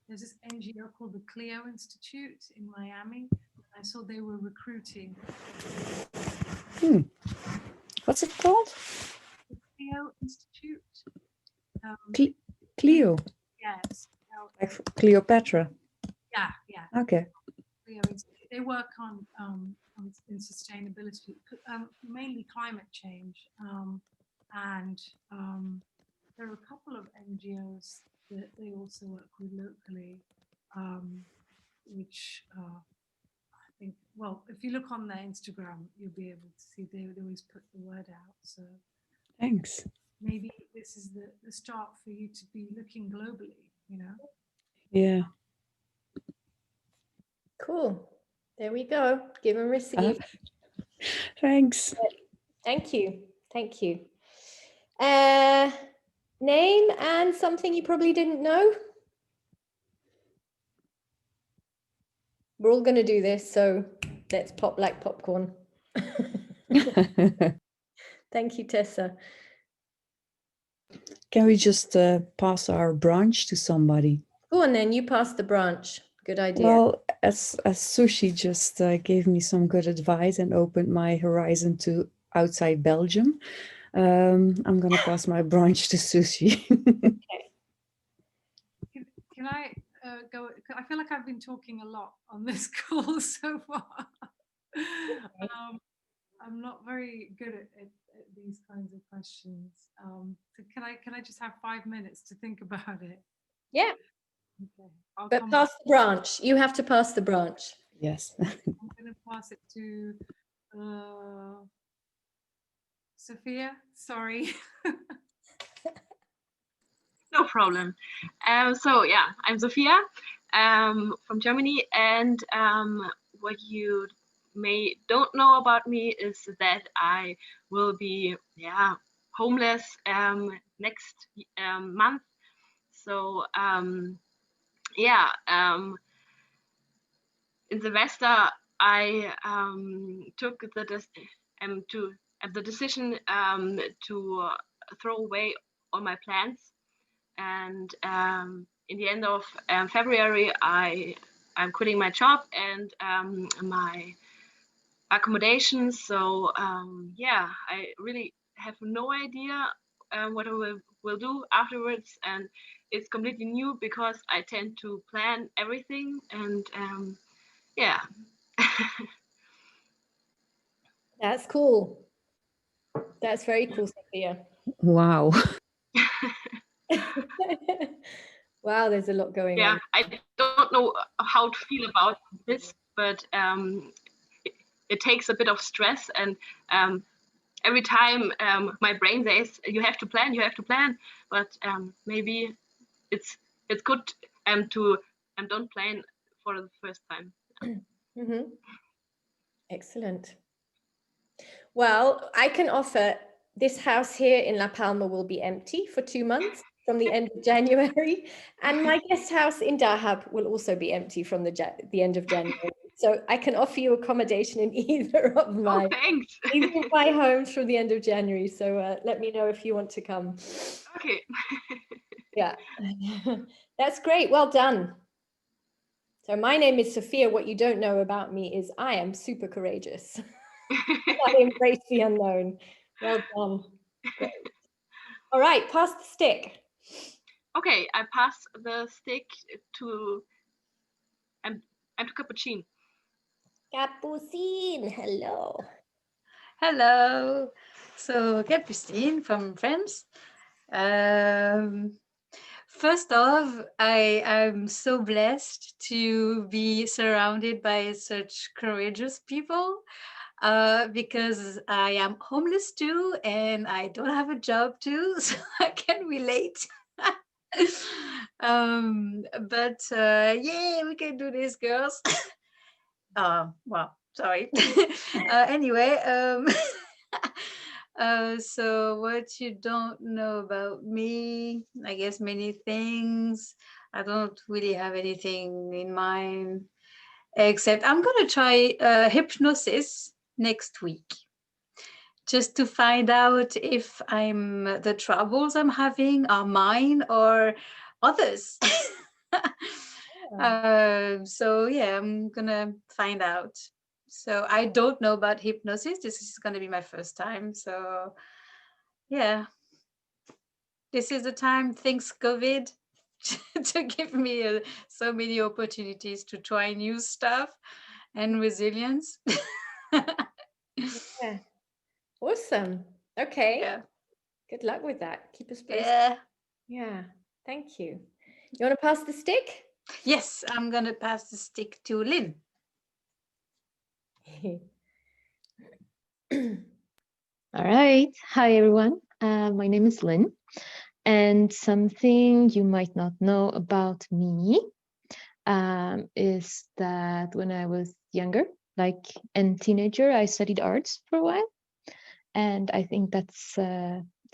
there's this NGO called the Clio Institute in Miami. I saw they were recruiting. What's it called? The Clio Institute. Cleo, Yes. like Cleopatra. Yeah, yeah. Okay. Clio Institute. They work on in sustainability, mainly climate change, and there are a couple of NGOs that they also work with locally, which I think, well, if you look on their Instagram, you'll be able to see they would always put the word out. So Thanks. maybe this is the start for you to be looking globally, you know? Yeah. Cool. There we go. Give and receive. Thanks. Thank you. Thank you. Name and something you probably didn't know. We're all going to do this, so let's pop like popcorn. Thank you, Tessa. Can we just pass our branch to somebody? Go on then, you pass the branch. Good idea. Well, as Sushi just gave me some good advice and opened my horizon to outside Belgium, I'm gonna pass my branch to Sushi. Can I go? I feel like I've been talking a lot on this call so far. I'm not very good at these kinds of questions. So can I just have 5 minutes to think about it? Yeah, Okay. I'll but come pass back. the branch. You have to pass the branch. Yes. I'm going to pass it to Sophia. Sorry. No problem. So yeah, I'm Sophia from Germany, and what you may don't know about me is that I will be homeless next month. So in Silvester I took the decision to throw away all my plans. And in the end of February, I'm quitting my job and my accommodation. So I really have no idea what I will do afterwards, and it's completely new because I tend to plan everything. And That's cool. That's very cool, Sophia. Wow. Wow, there's a lot going on. I don't know how to feel about this, but it takes a bit of stress, and every time my brain says you have to plan, but maybe it's good to don't plan for the first time. Mm-hmm. Excellent. Well, I can offer this house here in La Palma will be empty for 2 months from the end of January, and my guest house in Dahab will also be empty from the end of January. So I can offer you accommodation in either of my Thanks. either of my homes from the end of January. So let me know if you want to come. Okay. Yeah, that's great. Well done. So my name is Sophia. What you don't know about me is I am super courageous. I embrace the unknown. Well done. Great. All right, pass the stick. Okay, I pass the stick to Capucine. Capucine, hello. Hello. So, Capucine from France. First off, I am so blessed to be surrounded by such courageous people because I am homeless too and I don't have a job too, so I can relate. But yeah, we can do this, girls. Well, sorry. Anyway, so what you don't know about me, I guess many things. I don't really have anything in mind, except I'm gonna try hypnosis next week, just to find out if the troubles I'm having are mine or others. So yeah, I'm gonna find out. So I don't know about hypnosis. This is gonna be my first time. So yeah, this is the time, thanks COVID, to give me so many opportunities to try new stuff and resilience. Yeah. Awesome. Okay. Yeah. Good luck with that. Keep us posted. Yeah. Yeah. Thank you. You want to pass the stick? Yes, I'm gonna pass the stick to Lynn. All right. Hi, everyone. My name is Lynn. And something you might not know about me is that when I was younger, like a teenager, I studied arts for a while. And I think that's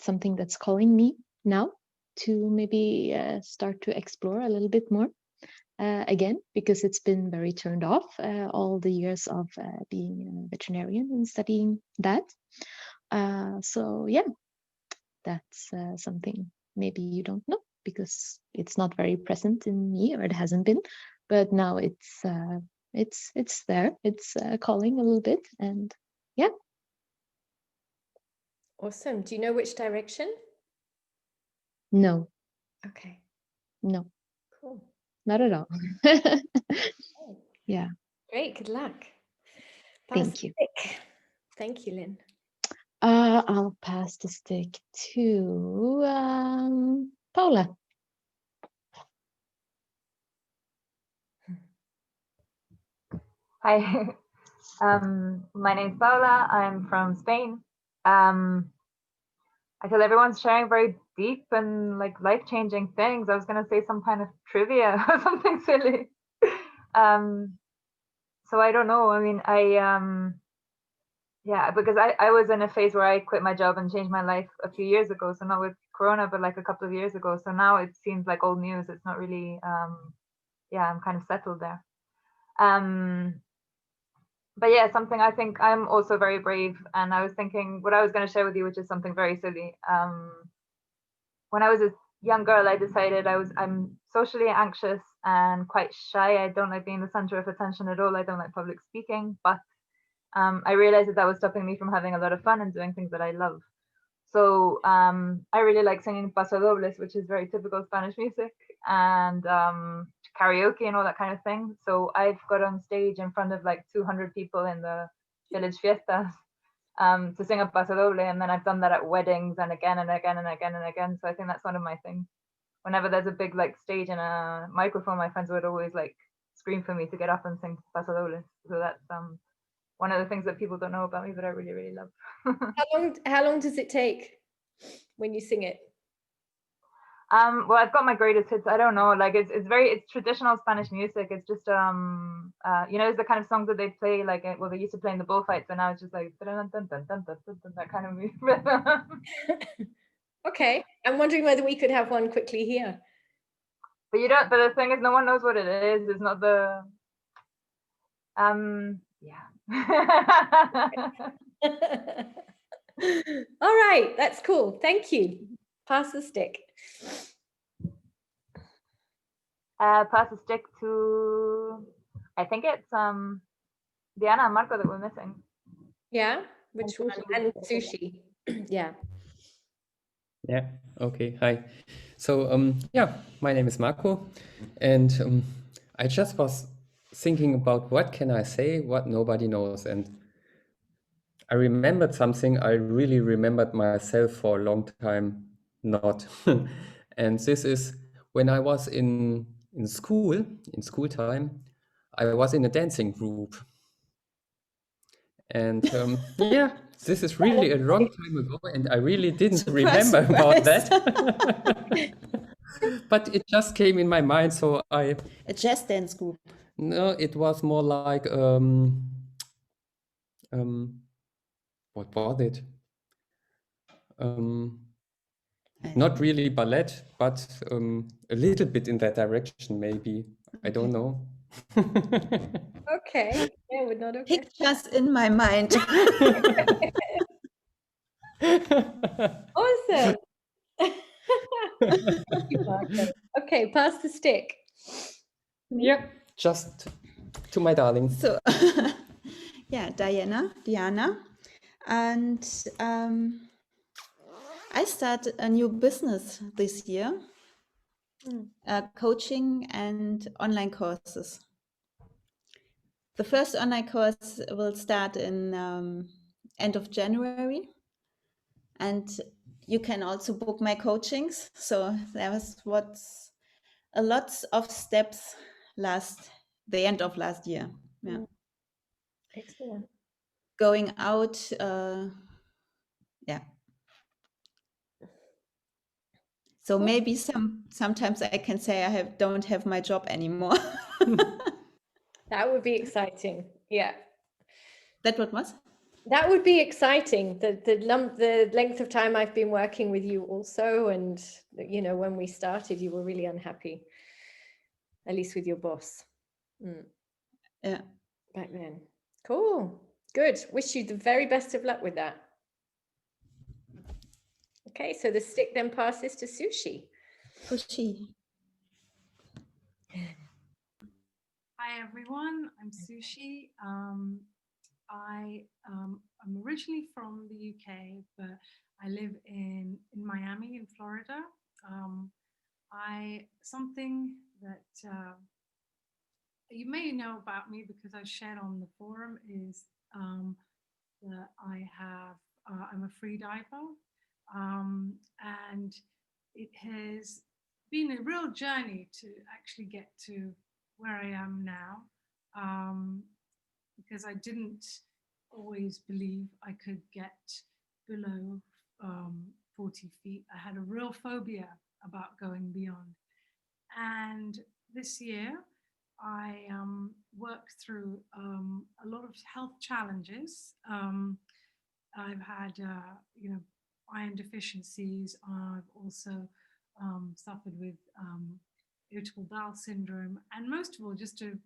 something that's calling me now to maybe start to explore a little bit more again, because it's been very turned off all the years of being a veterinarian and studying that. So yeah, that's something maybe you don't know because it's not very present in me, or it hasn't been, but now it's there. It's calling a little bit, and yeah. Awesome. Do you know which direction? No, Okay. no, Cool. not at all. Yeah, Great. Good luck. Pass thank the you. stick. Thank you, Lynn. I'll pass the stick to Paula. Hi, my name's Paula. I'm from Spain. I feel everyone's sharing very deep and like life-changing things. I was gonna say some kind of trivia or something silly. So I don't know. I mean, yeah, because I was in a phase where I quit my job and changed my life a few years ago. So not with Corona, but like a couple of years ago. So now it seems like old news. It's not really, yeah, I'm kind of settled there. But yeah, something I think I'm also very brave. And I was thinking what I was going to share with you, which is something very silly. When I was a young girl, I decided I'm socially anxious and quite shy. I don't like being the center of attention at all. I don't like public speaking, but I realized that was stopping me from having a lot of fun and doing things that I love. So I really like singing pasodobles, which is very typical Spanish music, and karaoke and all that kind of thing. So I've got on stage in front of like 200 people in the village fiestas to sing a pasodoble, and then I've done that at weddings and again and again and again and again. So I think that's one of my things. Whenever there's a big like stage and a microphone, my friends would always like scream for me to get up and sing pasodobles. So that's one of the things that people don't know about me, but I really, really love. How long does it take when you sing it? Well, I've got my greatest hits. I don't know, like it's traditional Spanish music. It's just you know, it's the kind of songs that they play like well, they used to play in the bullfights, and now it's just like that kind of rhythm. Okay, I'm wondering whether we could have one quickly here. But you don't. But the thing is, no one knows what it is. It's not the yeah. All right, that's cool. Thank you. Pass the stick. Pass the stick to, I think it's Diana and Marco that we're missing. Yeah, which one? And sushi. Yeah. Yeah, okay, hi. So, yeah, my name is Marco, and I just was thinking about what can I say, what nobody knows, and I remembered something I really remembered myself for a long time not. And this is when I was in school time, I was in a dancing group. And yeah, this is really a long time ago, and I really didn't remember about that. But it just came in my mind, so A jazz dance group. no, it was more like what was it? Not really ballet, but a little bit in that direction, maybe. I don't know. Okay. Yeah, we're not okay. Pictures in my mind. Awesome. Thank you, Marco. Okay, pass the stick. Yeah, just to my darling. So, yeah, Diana, and I started a new business this year, coaching and online courses. The first online course will start in end of January, and you can also book my coachings. So there was what's a lot of steps the end of last year. Yeah, Excellent. going out. Yeah. So maybe sometimes I can say I don't have my job anymore. That would be exciting. Yeah. That what was? That would be exciting. The length of time I've been working with you also, and you know, when we started, you were really unhappy, at least with your boss. Yeah. Back then. Cool. Good. Wish you the very best of luck with that. Okay, so the stick then passes to Sushi. Sushi. Hi everyone, I'm Sushi. I'm originally from the UK, but I live in Miami in Florida. Something that you may know about me because I shared on the forum is that I'm a free diver, and it has been a real journey to actually get to where I am now, because I didn't always believe I could get below 40 feet. I had a real phobia about going beyond. And this year, I worked through a lot of health challenges. I've had, iron deficiencies. I've also suffered with irritable bowel syndrome, and most of all, just a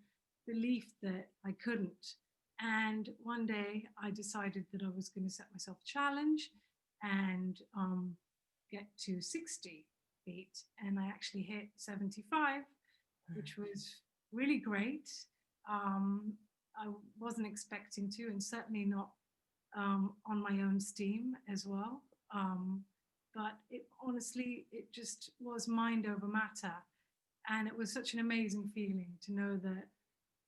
belief that I couldn't. And one day I decided that I was going to set myself a challenge and get to 60 feet. And I actually hit 75, which was really great. I wasn't expecting to, and certainly not on my own steam as well. But honestly, it just was mind over matter. And it was such an amazing feeling to know that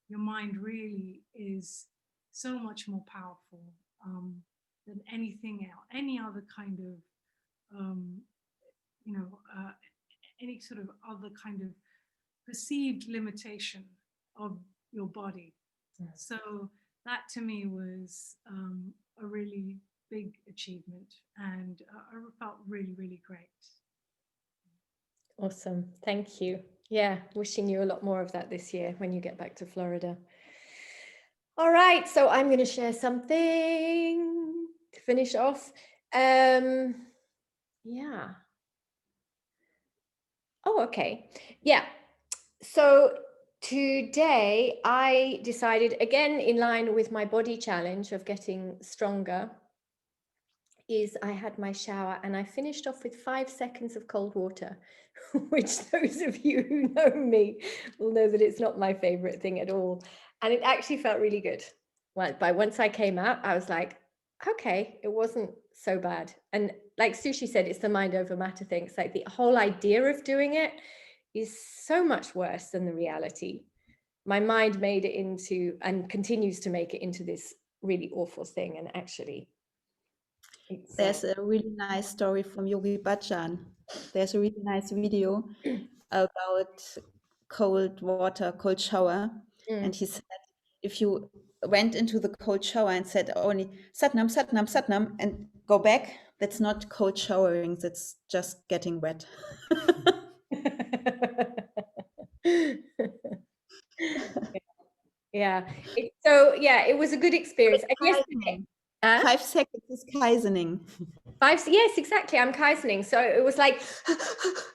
your mind really is so much more powerful than anything else, any other kind of, any sort of other kind of perceived limitation of your body. So that to me was a really big achievement, and I felt really, really great. Awesome. Thank you. Yeah, wishing you a lot more of that this year when you get back to Florida. All right, so I'm going to share something to finish off. Yeah. Oh, okay. Yeah. So today I decided, again, in line with my body challenge of getting stronger, is I had my shower and I finished off with 5 seconds of cold water, which those of you who know me will know that it's not my favorite thing at all. And it actually felt really good. Well, once I came out, I was like, okay, it wasn't so bad. And like Sushi said, it's the mind over matter thing. It's like the whole idea of doing it is so much worse than the reality. My mind made it into, and continues to make it into, this really awful thing. And actually, there's a really nice story from Yogi Bhajan. There's a really nice video about cold water, cold shower. And he said, if you went into the cold shower and said only Satnam, Satnam, Satnam, and go back, that's not cold showering, that's just getting wet. Yeah. So yeah, it was a good experience. And yesterday, 5 seconds is Kaizening. Yes, exactly. I'm Kaizening. So it was like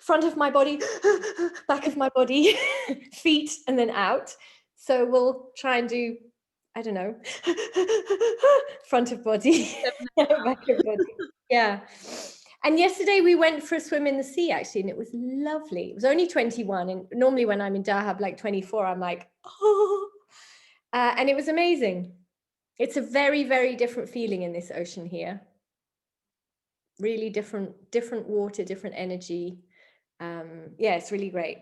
front of my body, back of my body, feet, and then out. So we'll try and do, I don't know, front of body, back of body. Yeah. And yesterday we went for a swim in the sea, actually, and it was lovely. It was only 21, and normally when I'm in Dahab, like 24, I'm like, oh, and it was amazing. It's a very, very different feeling in this ocean here. Really different water, different energy. Yeah, it's really great.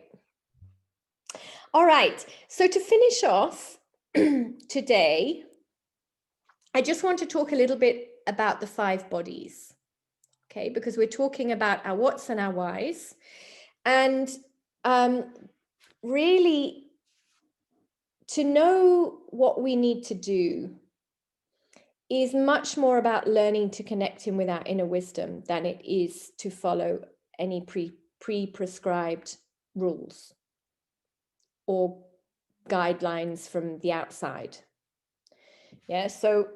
All right, so to finish off today, I just want to talk a little bit about the 5 bodies, okay? Because we're talking about our whats and our whys. And really, to know what we need to do is much more about learning to connect in with our inner wisdom than it is to follow any pre-prescribed rules or guidelines from the outside. Yeah, so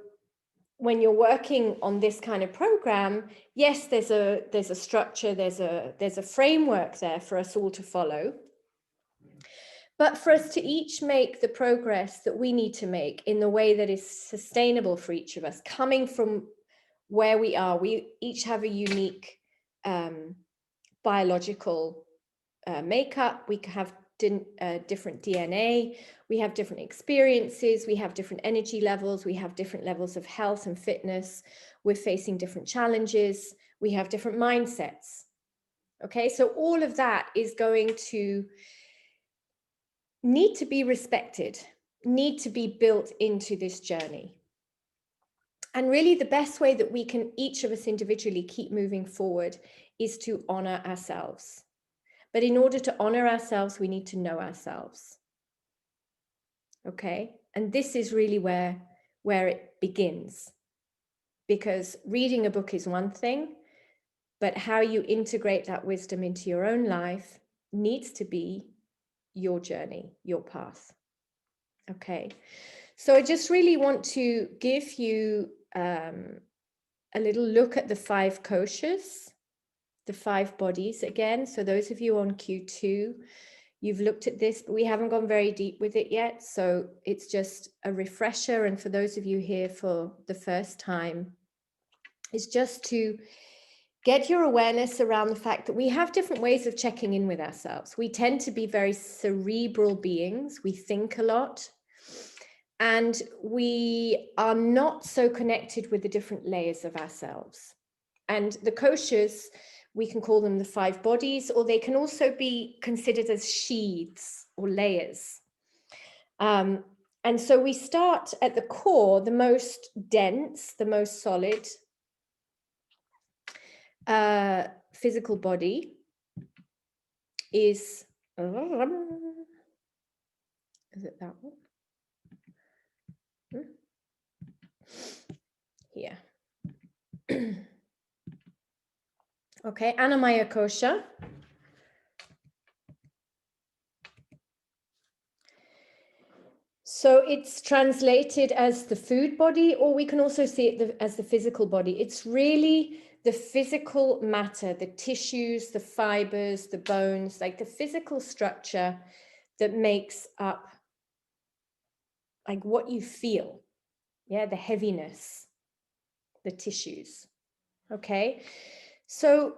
when you're working on this kind of program, yes, there's a structure, there's a framework there for us all to follow. But for us to each make the progress that we need to make in the way that is sustainable for each of us, coming from where we are, we each have a unique biological makeup, we have different DNA, we have different experiences, we have different energy levels, we have different levels of health and fitness, we're facing different challenges, we have different mindsets. Okay, so all of that is going to need to be respected, need to be built into this journey. And really the best way that we can, each of us individually, keep moving forward is to honor ourselves. But in order to honor ourselves, we need to know ourselves. Okay, and this is really where it begins. Because reading a book is one thing, but how you integrate that wisdom into your own life needs to be your journey, your path. Okay, so I just really want to give you a little look at the 5 koshas, the 5 bodies again. So those of you on Q2, you've looked at this, but we haven't gone very deep with it yet. So it's just a refresher. And for those of you here for the first time, it's just to get your awareness around the fact that we have different ways of checking in with ourselves. We tend to be very cerebral beings. We think a lot. And we are not so connected with the different layers of ourselves. And the koshas, we can call them the 5 bodies, or they can also be considered as sheaths or layers. And so we start at the core, the most dense, the most solid physical body is it that one? Here. Okay, Annamaya Kosha. So it's translated as the food body, or we can also see it as the physical body. It's really the physical matter, the tissues, the fibers, the bones, like the physical structure that makes up like what you feel. Yeah, the heaviness, the tissues. Okay, so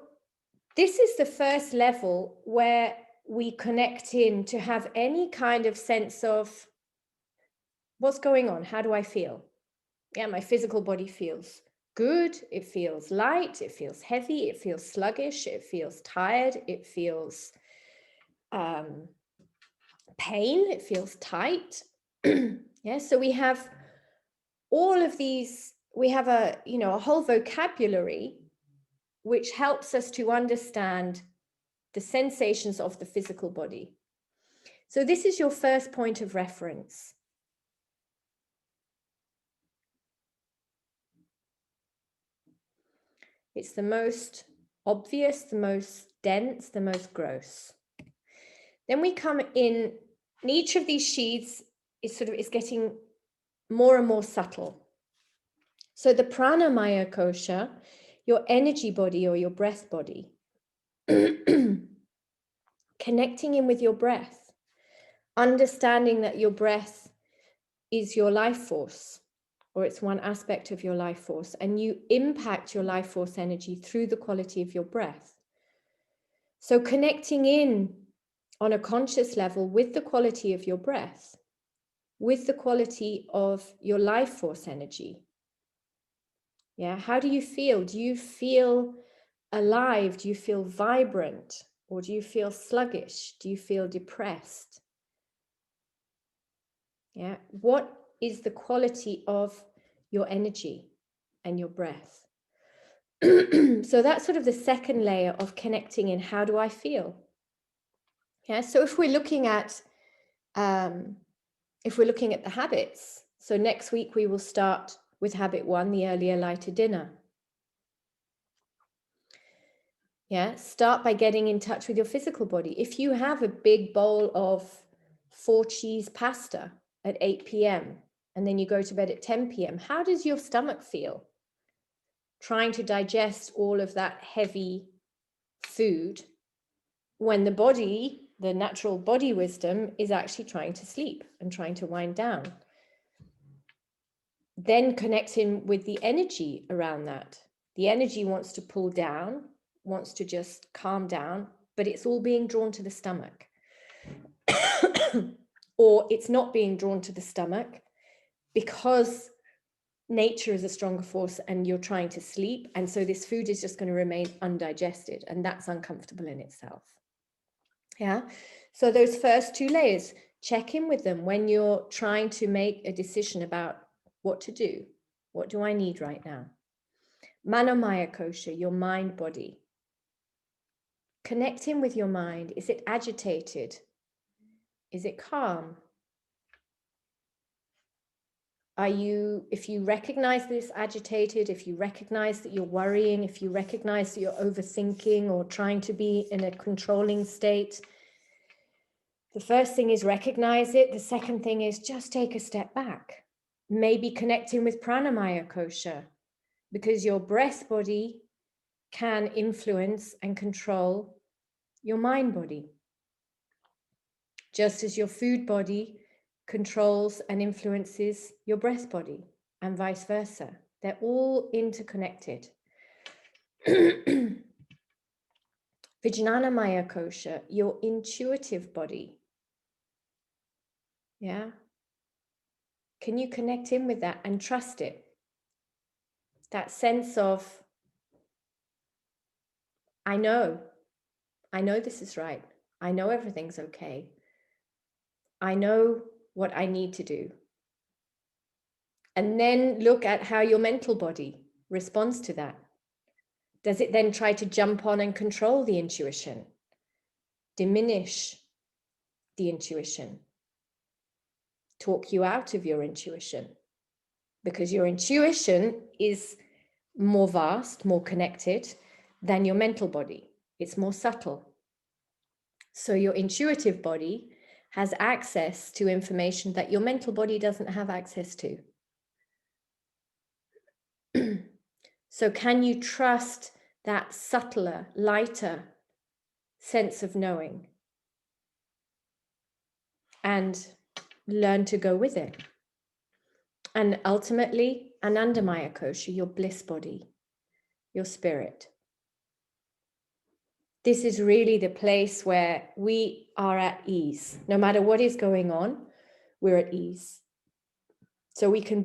this is the first level where we connect in to have any kind of sense of what's going on. How do I feel? Yeah, my physical body feels good. It feels light. It feels heavy. It feels sluggish. It feels tired. It feels pain. It feels tight. Yeah, so we have all of these. We have a whole vocabulary which helps us to understand the sensations of the physical body. So this is your first point of reference. It's the most obvious, the most dense, the most gross. Then we come in, and each of these sheaths is getting more and more subtle. So the Pranamaya Kosha, your energy body or your breath body, connecting in with your breath, understanding that your breath is your life force. or it's one aspect of your life force, and you impact your life force energy through the quality of your breath. So connecting in on a conscious level with the quality of your breath, with the quality of your life force energy. Yeah, how do you feel? Do you feel alive? Do you feel vibrant? Or do you feel sluggish? Do you feel depressed? Yeah, what is the quality of your energy and your breath? So that's sort of the second layer of connecting in. How do I feel? Yeah, so if we're looking at the habits, so next week we will start with habit 1, the earlier, lighter dinner. Yeah, start by getting in touch with your physical body. If you have a big bowl of 4-cheese pasta at 8 p.m. and then you go to bed at 10 p.m., how does your stomach feel? Trying to digest all of that heavy food when the body, the natural body wisdom, is actually trying to sleep and trying to wind down. Then connect in with the energy around that. The energy wants to pull down, wants to just calm down, but it's all being drawn to the stomach. Or it's not being drawn to the stomach because nature is a stronger force and you're trying to sleep. And so this food is just going to remain undigested, and that's uncomfortable in itself. Yeah. So those first 2 layers, check in with them when you're trying to make a decision about what to do. What do I need right now? Manomaya kosha, your mind body. Connect in with your mind. Is it agitated? Is it calm? If you recognize this agitated, if you recognize that you're worrying, if you recognize that you're overthinking or trying to be in a controlling state, the first thing is recognize it. The second thing is just take a step back. Maybe connecting with pranamaya kosha, because your breath body can influence and control your mind body, just as your food body controls and influences your breath body, and vice versa. They're all interconnected. Vijnanamaya kosha, your intuitive body. Yeah. Can you connect in with that and trust it? That sense of, I know this is right. I know everything's okay. I know what I need to do. And then look at how your mental body responds to that. Does it then try to jump on and control the intuition? Diminish the intuition? Talk you out of your intuition? Because your intuition is more vast, more connected than your mental body. It's more subtle. So your intuitive body has access to information that your mental body doesn't have access to. So can you trust that subtler, lighter sense of knowing and learn to go with it? And ultimately, Anandamaya kosha, your bliss body, your spirit. This is really the place where we are at ease. No matter what is going on, we're at ease. So we can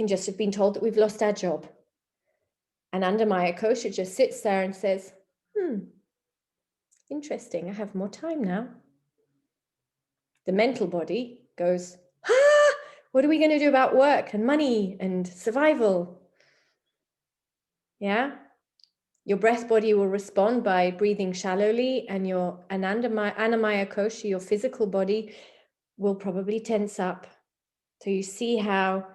just have been told that we've lost our job. And Anandamaya kosha just sits there and says, interesting, I have more time now. The mental body goes, what are we going to do about work and money and survival? Yeah. Your breath body will respond by breathing shallowly, and your Annamaya kosha, your physical body, will probably tense up. So you see how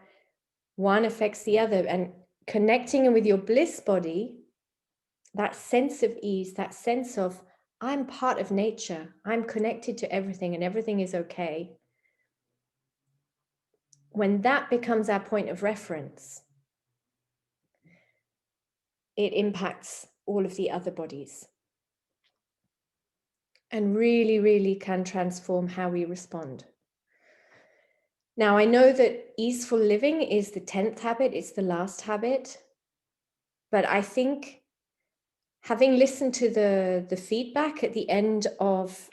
one affects the other, and connecting in with your bliss body, that sense of ease, that sense of I'm part of nature, I'm connected to everything and everything is okay. When that becomes our point of reference, it impacts all of the other bodies and really, really can transform how we respond. Now, I know that easeful living is the 10th habit, it's the last habit, but I think having listened to the feedback at the end of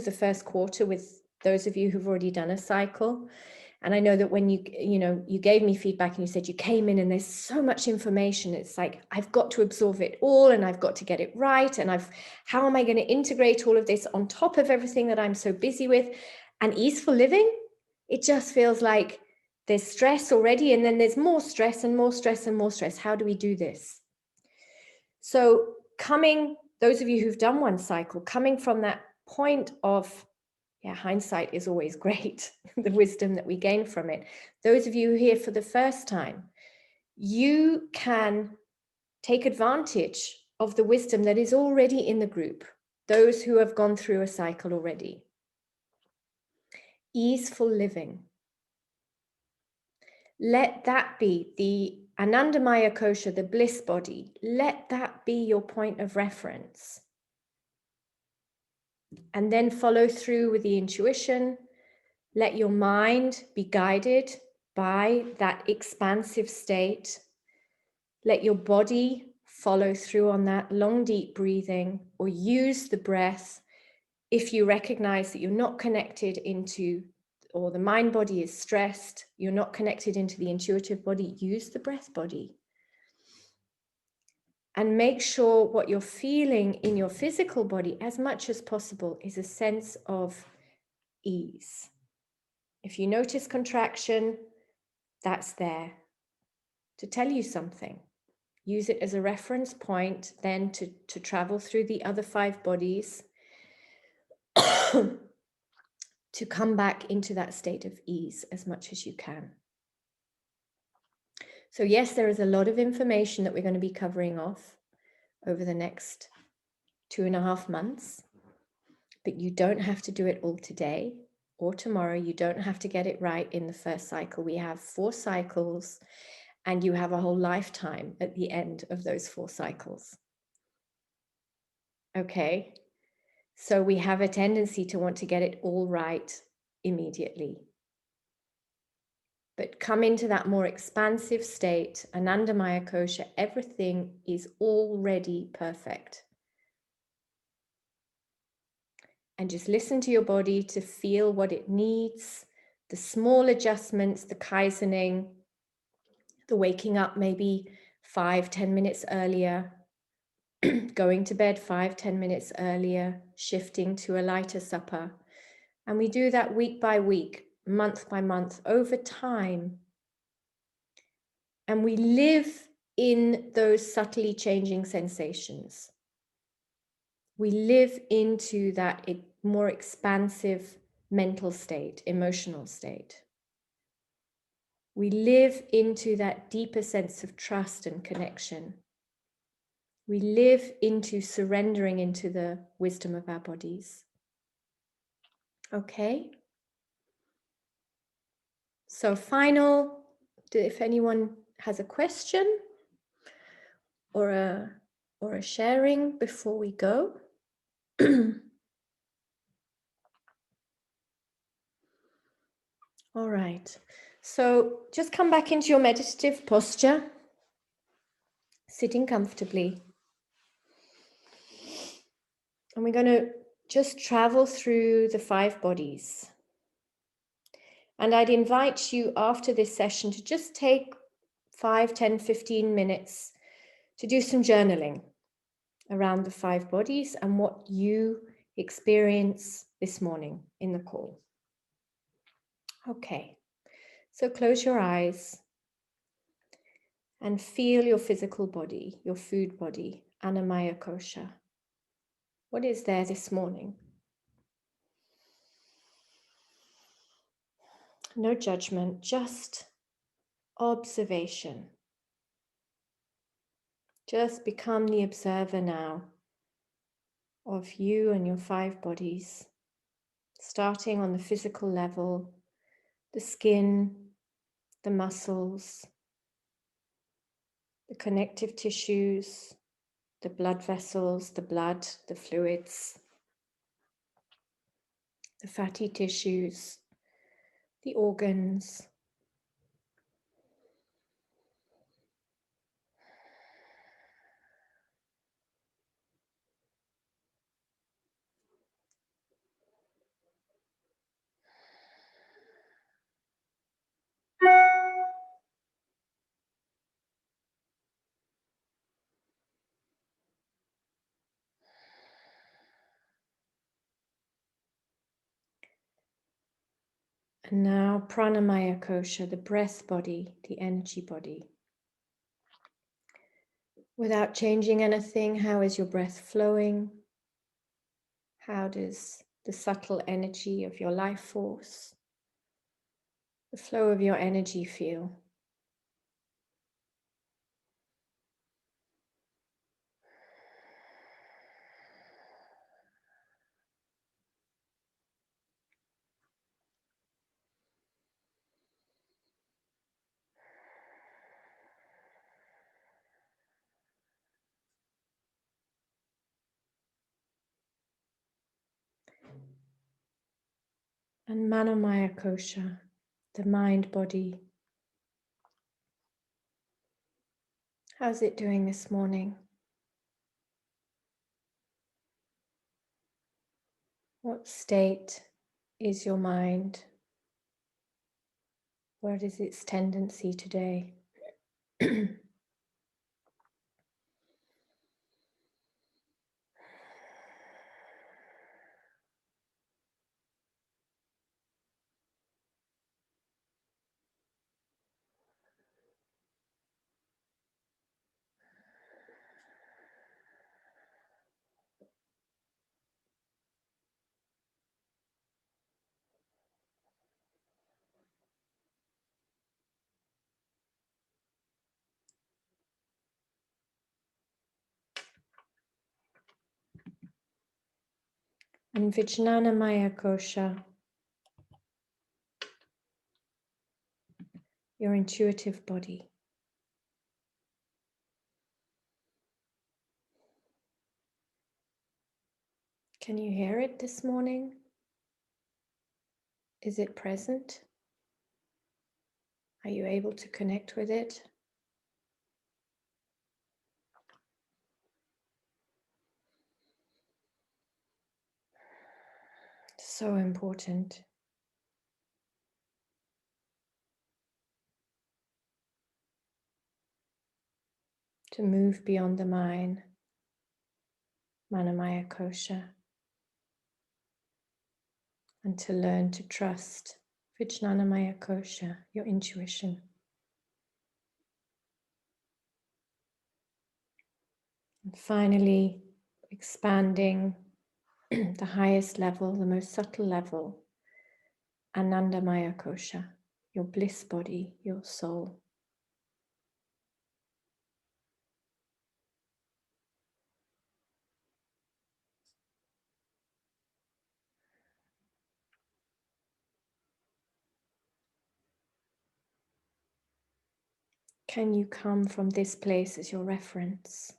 the first quarter with those of you who've already done a cycle, and I know that when you gave me feedback and you said you came in and there's so much information, it's like, I've got to absorb it all and I've got to get it right. And how am I going to integrate all of this on top of everything that I'm so busy with? And easeful living, it just feels like there's stress already, and then there's more stress and more stress and more stress. How do we do this? So those of you who've done one cycle, coming from that point of, hindsight is always great, the wisdom that we gain from it. Those of you who are here for the first time, you can take advantage of the wisdom that is already in the group, those who have gone through a cycle already. Easeful living. Let that be the Anandamaya Kosha, the bliss body. Let that be your point of reference. And then follow through with the intuition. Let your mind be guided by that expansive state. Let your body follow through on that long, deep breathing, or use the breath. If you recognize that you're not connected into, or the mind body is stressed, you're not connected into the intuitive body, use the breath body. And make sure what you're feeling in your physical body, as much as possible, is a sense of ease. If you notice contraction, that's there to tell you something. Use it as a reference point then to travel through the other 5 bodies to come back into that state of ease as much as you can. So yes, there is a lot of information that we're going to be covering off over the next 2.5 months, but you don't have to do it all today or tomorrow. You don't have to get it right in the first cycle. We have 4 cycles, and you have a whole lifetime at the end of those 4 cycles. Okay, so we have a tendency to want to get it all right immediately. But come into that more expansive state, Anandamaya Kosha, everything is already perfect. And just listen to your body to feel what it needs, the small adjustments, the kaizening, the waking up maybe 5-10 minutes earlier, going to bed 5-10 minutes earlier, shifting to a lighter supper. And we do that week by week, month by month, over time. And we live in those subtly changing sensations. We live into that more expansive mental state, emotional state. We live into that deeper sense of trust and connection. We live into surrendering into the wisdom of our bodies. Okay? So if anyone has a question or a sharing before we go. All right. So just come back into your meditative posture, sitting comfortably. And we're going to just travel through the 5 bodies. And I'd invite you after this session to just take 5, 10, 15 minutes to do some journaling around the 5 bodies and what you experience this morning in the call. Okay, so close your eyes and feel your physical body, your food body, Annamaya Kosha. What is there this morning? No judgment, just observation. Just become the observer now of you and your 5 bodies, starting on the physical level, the skin, the muscles, the connective tissues, the blood vessels, the blood, the fluids, the fatty tissues, the organs. And now Pranamaya Kosha, the breath body, the energy body. Without changing anything, how is your breath flowing? How does the subtle energy of your life force, the flow of your energy feel? And Manomaya Kosha, the mind body. How's it doing this morning? What state is your mind? What is its tendency today? And Vijnanamaya Kosha, your intuitive body. Can you hear it this morning? Is it present? Are you able to connect with it? So important. To move beyond the mind, Manomaya Kosha, and to learn to trust Vijnanamaya Kosha, your intuition. And finally, expanding the highest level, the most subtle level, Anandamaya Kosha, your bliss body, your soul. Can you come from this place as your reference?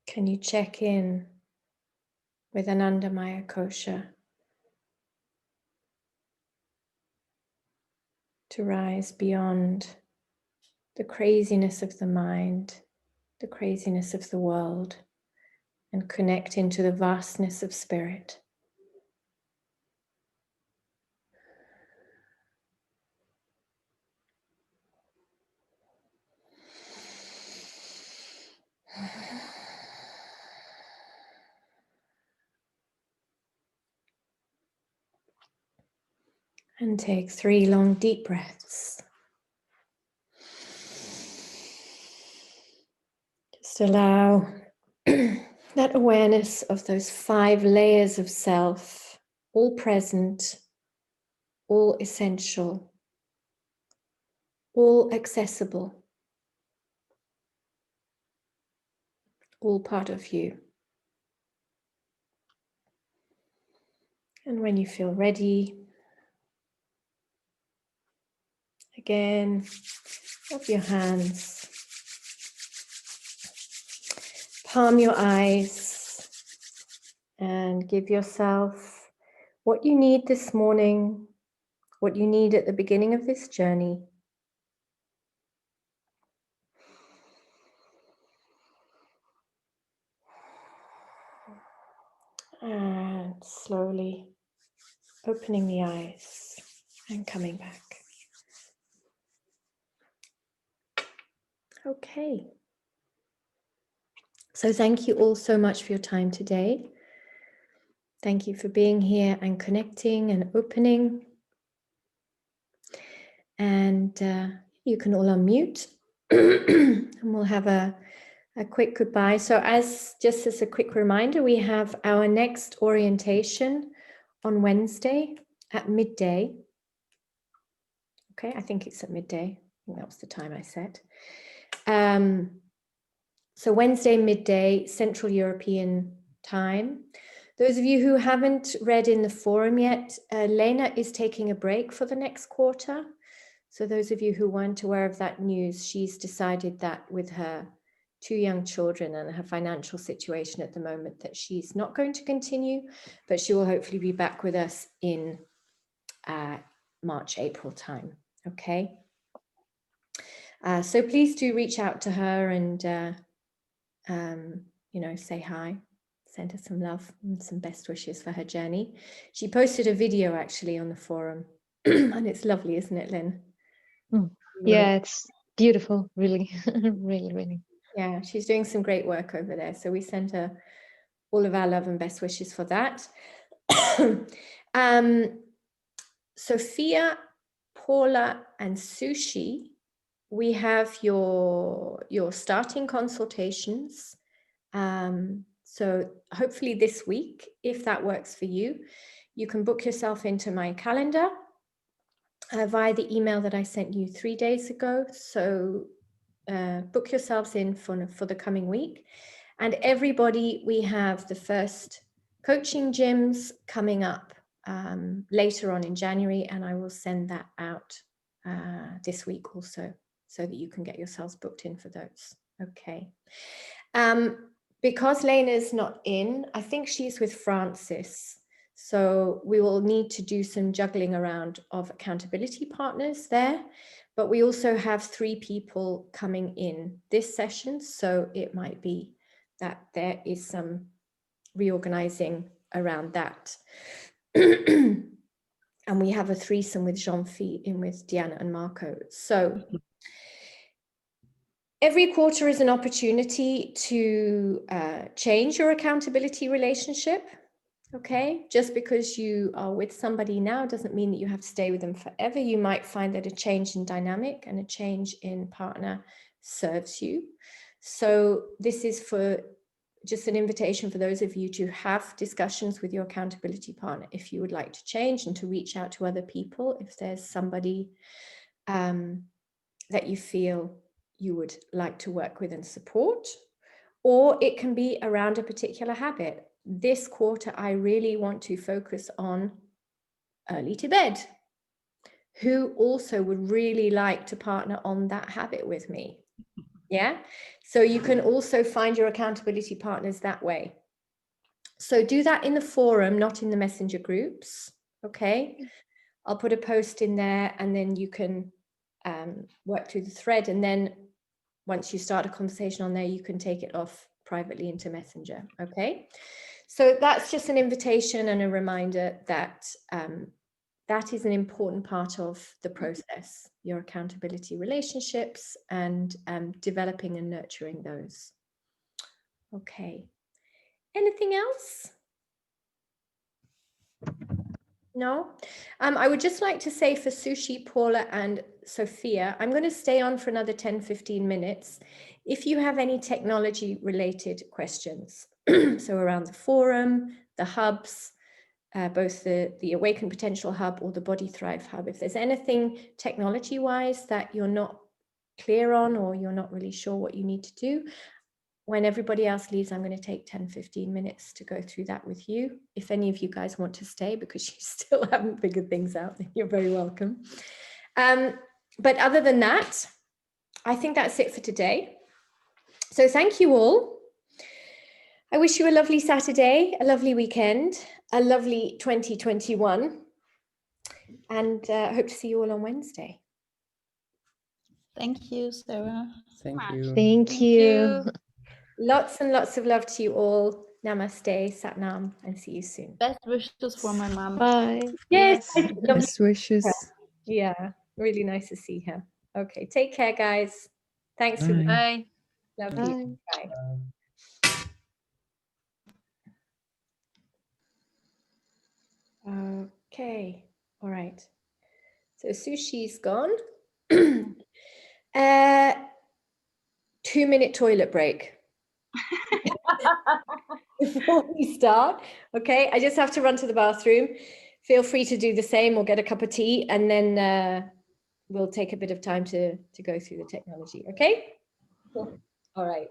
Can you check in with Anandamaya Kosha to rise beyond the craziness of the mind, the craziness of the world, and connect into the vastness of spirit? And take 3 long deep breaths. Just allow that awareness of those 5 layers of self, all present, all essential, all accessible, all part of you. And when you feel ready, again, up your hands, palm your eyes, and give yourself what you need this morning, what you need at the beginning of this journey. And slowly opening the eyes and coming back. Okay. So thank you all so much for your time today. Thank you for being here and connecting and opening. And you can all unmute and we'll have a quick goodbye. So just as a quick reminder, we have our next orientation on Wednesday at midday. Okay, I think it's at midday. I think that was the time I set. So Wednesday midday, Central European time. Those of you who haven't read in the forum yet, Lena is taking a break for the next quarter. So those of you who weren't aware of that news, she's decided that with her 2 young children and her financial situation at the moment that she's not going to continue, but she will hopefully be back with us in March, April time. Okay. So please do reach out to her and, you know, say hi, send her some love and some best wishes for her journey. She posted a video actually on the forum and it's lovely, isn't it, Lynn? Yeah, it's beautiful, really, really, really. Yeah, she's doing some great work over there. So we send her all of our love and best wishes for that. Sophia, Paula, and Sushi, we have your starting consultations. So hopefully this week, if that works for you, you can book yourself into my calendar via the email that I sent you 3 days ago. So book yourselves in for the coming week. And everybody, we have the first coaching gyms coming up later on in January, and I will send that out this week also, so that you can get yourselves booked in for those. Okay. Because Lena's not in, I think she's with Francis. So we will need to do some juggling around of accountability partners there. But we also have 3 people coming in this session. So it might be that there is some reorganizing around that. And we have a threesome with Jean-Phi in with Diana and Marco. So every quarter is an opportunity to change your accountability relationship. Okay, just because you are with somebody now doesn't mean that you have to stay with them forever. You might find that a change in dynamic and a change in partner serves you. So this is for just an invitation for those of you to have discussions with your accountability partner if you would like to change, and to reach out to other people if there's somebody that you feel you would like to work with and support. Or it can be around a particular habit. This quarter, I really want to focus on early to bed. Who also would really like to partner on that habit with me? Yeah. So you can also find your accountability partners that way. So do that in the forum, not in the messenger groups. Okay. I'll put a post in there and then you can work through the thread. And then once you start a conversation on there, you can take it off privately into Messenger. Okay. So that's just an invitation and a reminder that that is an important part of the process, your accountability relationships and developing and nurturing those. Okay. Anything else? No? I would just like to say for Sushi, Paula, and Sophia, I'm going to stay on for another 10-15 minutes. If you have any technology related questions, so around the forum, the hubs, both the Awaken Potential Hub or the Body Thrive Hub, if there's anything technology wise that you're not clear on or you're not really sure what you need to do, when everybody else leaves, I'm going to take 10-15 minutes to go through that with you. If any of you guys want to stay because you still haven't figured things out, then you're very welcome. But other than that, I think that's it for today. So thank you all. I wish you a lovely Saturday, a lovely weekend, a lovely 2021, and hope to see you all on Wednesday. Thank you, Sarah. Thank you. Thank you. Lots and lots of love to you all. Namaste, Satnam, and see you soon. Best wishes for my mom. Bye. Yes, Yes. Best wishes. yeah, really nice to see her. Okay, take care, guys. Thanks for Bye. Bye. love you. Bye. Bye. Okay, all right. So Sushi's gone. 2-minute toilet break before we start. Okay, I just have to run to the bathroom. Feel free to do the same or get a cup of tea, and then we'll take a bit of time to go through the technology. Okay. Cool. All right.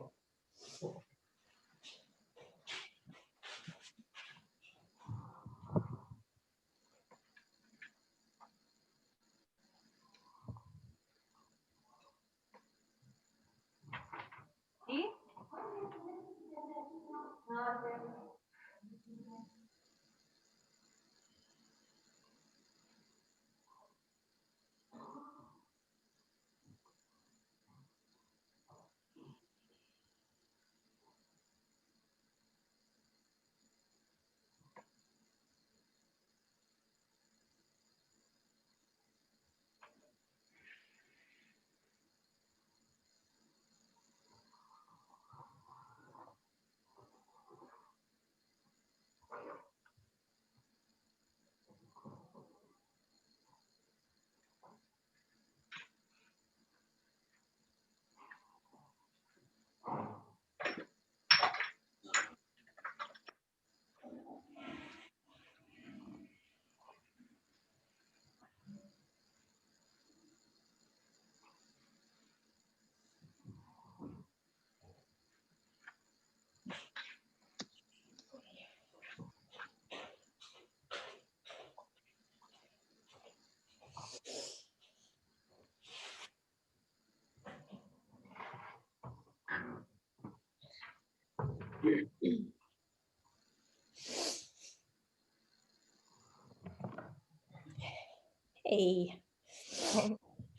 Hey,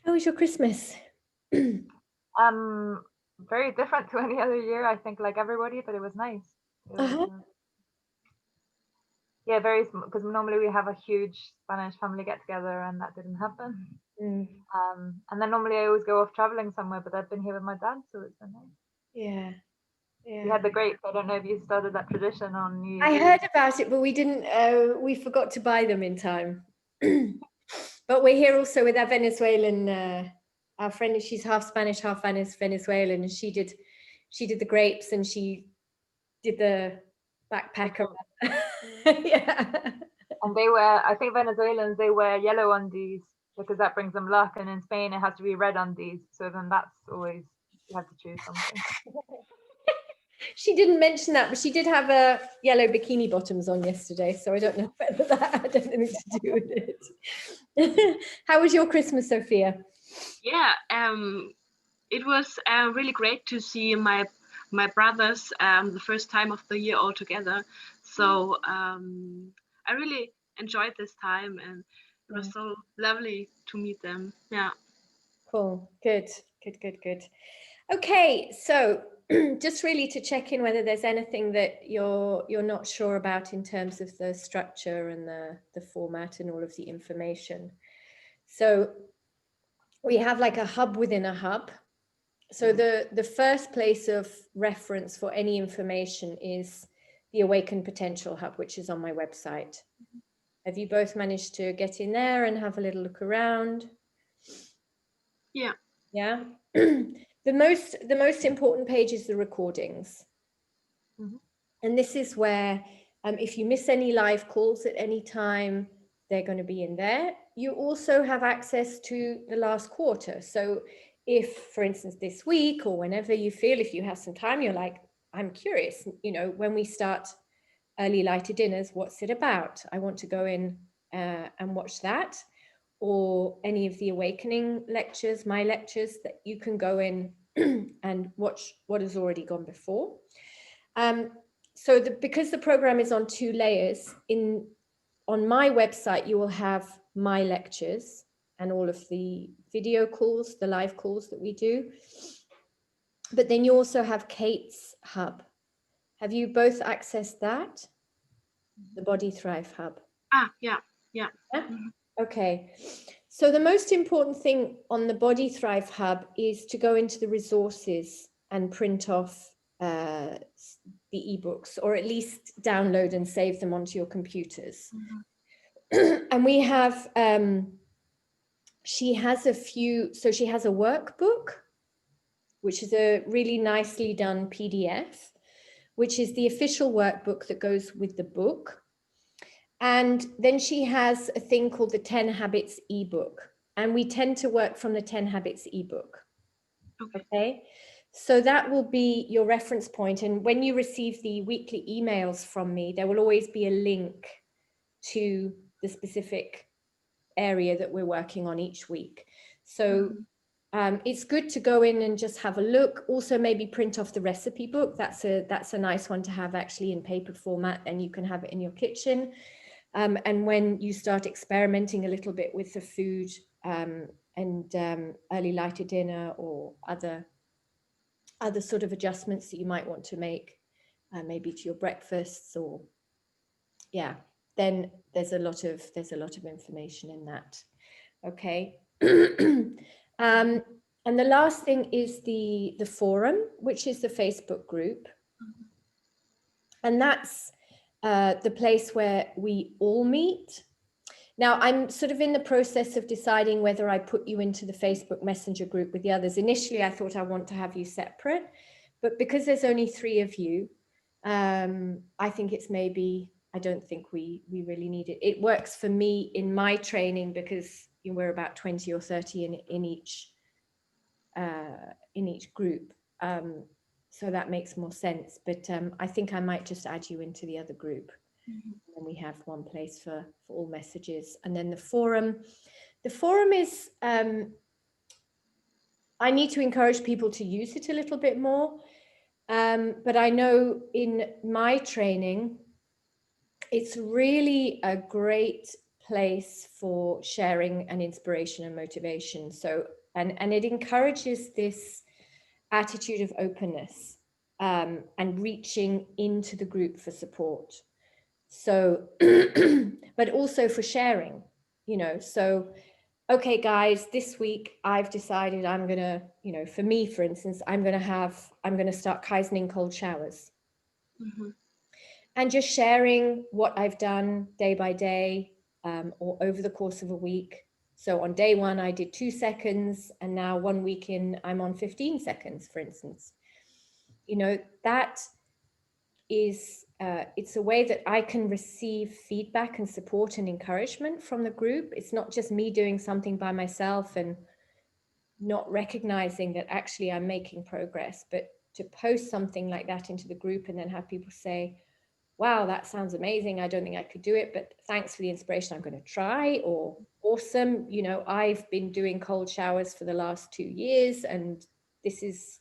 how was your Christmas? Very different to any other year, I think, like everybody, but it was nice. It was, Uh-huh. yeah, very because normally we have a huge Spanish family get together, and that didn't happen. Mm, And then normally I always go off traveling somewhere, but I've been here with my dad, so it's been nice. yeah, We had the grapes. I don't know if you started that tradition on New Year's I Eve. heard about it, but we didn't. We forgot to buy them in time. But we're here also with our Venezuelan, our friend. She's half Spanish, half Venezuelan, and she did the grapes and she did the backpacker. Yeah. And they wear, I think Venezuelans, they wear yellow undies because that brings them luck. And in Spain, it has to be red undies. So then that's always, you have to choose something. She didn't mention that, but she did have a yellow bikini bottoms on yesterday. So I don't know whether that had anything to do with it. How was your Christmas, Sophia? Yeah, it was really great to see my brothers the first time of the year all together. So I really enjoyed this time, and it was so lovely to meet them. Yeah. Cool. Good. Okay, so just really to check in whether there's anything that you're not sure about in terms of the structure and the format and all of the information. So we have like a hub within a hub. So the first place of reference for any information is the Awaken Potential Hub, which is on my website. Have you both managed to get in there and have a little look around? Yeah. Yeah. The most important page is the recordings. Mm-hmm. And this is where if you miss any live calls at any time, they're going to be in there. You also have access to the last quarter. So if, for instance, this week or whenever you feel, if you have some time, you're like, I'm curious, when we start early lighted dinners, what's it about? I want to go in and watch that. Or any of the awakening lectures, my lectures, that you can go in and watch what has already gone before. so because the program is on 2 layers, on my website, you will have my lectures and all of the video calls, the live calls that we do. But then you also have Kate's Hub. Have you both accessed that? The Body Thrive Hub? Yeah. Yeah? Mhm. Okay. So the most important thing on the Body Thrive Hub is to go into the resources and print off the ebooks, or at least download and save them onto your computers. And we have, she has a few, so she has a workbook, which is a really nicely done PDF, which is the official workbook that goes with the book. And then she has a thing called the 10 Habits ebook. And we tend to work from the 10 Habits ebook. Okay. So that will be your reference point. And when you receive the weekly emails from me, there will always be a link to the specific area that we're working on each week. So it's good to go in and just have a look. Also, maybe print off the recipe book. That's a nice one to have actually in paper format, and you can have it in your kitchen. And when you start experimenting a little bit with the food and early lighter dinner or other sort of adjustments that you might want to make, maybe to your breakfasts, or then there's a lot of information in that. Okay. And the last thing is the forum, which is the Facebook group. And that's the place where we all meet. Now, I'm sort of in the process of deciding whether I put you into the Facebook Messenger group with the others. Initially, I thought I want to have you separate, but because there's only 3 of you, I think it's maybe, I don't think we really need it. It works for me in my training because we're about 20 or 30 in each group. So that makes more sense, but I think I might just add you into the other group. And we have one place for all messages. And then the forum is, I need to encourage people to use it a little bit more. But I know in my training, it's really a great place for sharing and inspiration and motivation. So, and it encourages this attitude of openness and reaching into the group for support. So, but also for sharing, so, okay, guys, this week I've decided I'm going to, for me, for instance, I'm going to start Kaizening cold showers. And just sharing what I've done day by day or over the course of a week. So on day 1, I did 2 seconds, and now 1 week in, I'm on 15 seconds, for instance. That is, it's a way that I can receive feedback and support and encouragement from the group. It's not just me doing something by myself and not recognizing that actually I'm making progress, but to post something like that into the group and then have people say, wow, that sounds amazing. I don't think I could do it, but thanks for the inspiration. I'm going to try. Or awesome. I've been doing cold showers for the last 2 years, and this is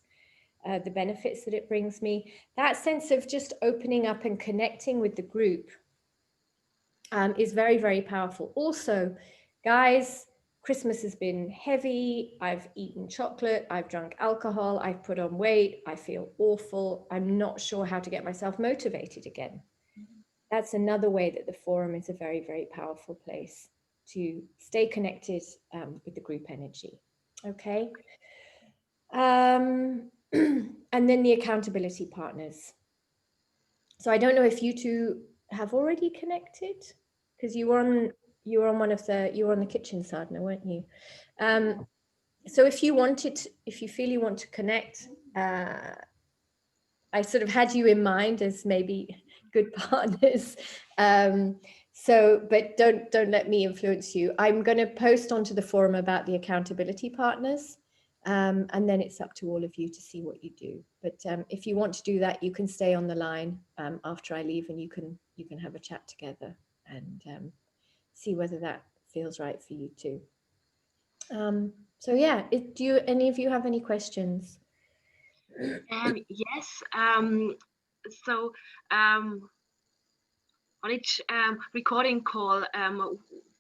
the benefits that it brings me. That sense of just opening up and connecting with the group is very, very powerful. Also, guys, Christmas has been heavy. I've eaten chocolate. I've drunk alcohol. I've put on weight. I feel awful. I'm not sure how to get myself motivated again. That's another way that the forum is a very, very powerful place to stay connected with the group energy. Okay. And then the accountability partners. So I don't know if you two have already connected, because you were on the kitchen sadhana, weren't you? So if you feel you want to connect, I sort of had you in mind as maybe good partners. But don't let me influence you. I'm going to post onto the forum about the accountability partners. And then it's up to all of you to see what you do. But if you want to do that, you can stay on the line after I leave, and you can have a chat together and see whether that feels right for you too. So yeah, do any of you have any questions? Yes. so on each recording call,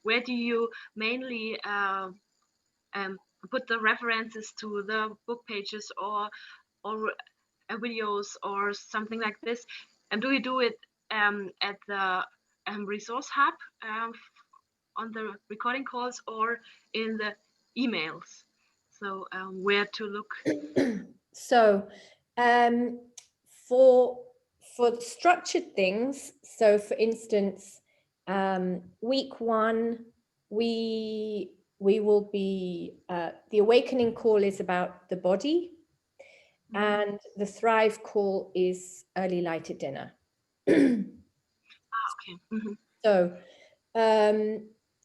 where do you mainly put the references to the book pages or videos or something like this? And do you do it at the resource hub on the recording calls or in the emails? So where to look? So for the structured things, so for instance, week 1, we will be, the awakening call is about the body, and the Thrive call is early light at dinner. Okay. So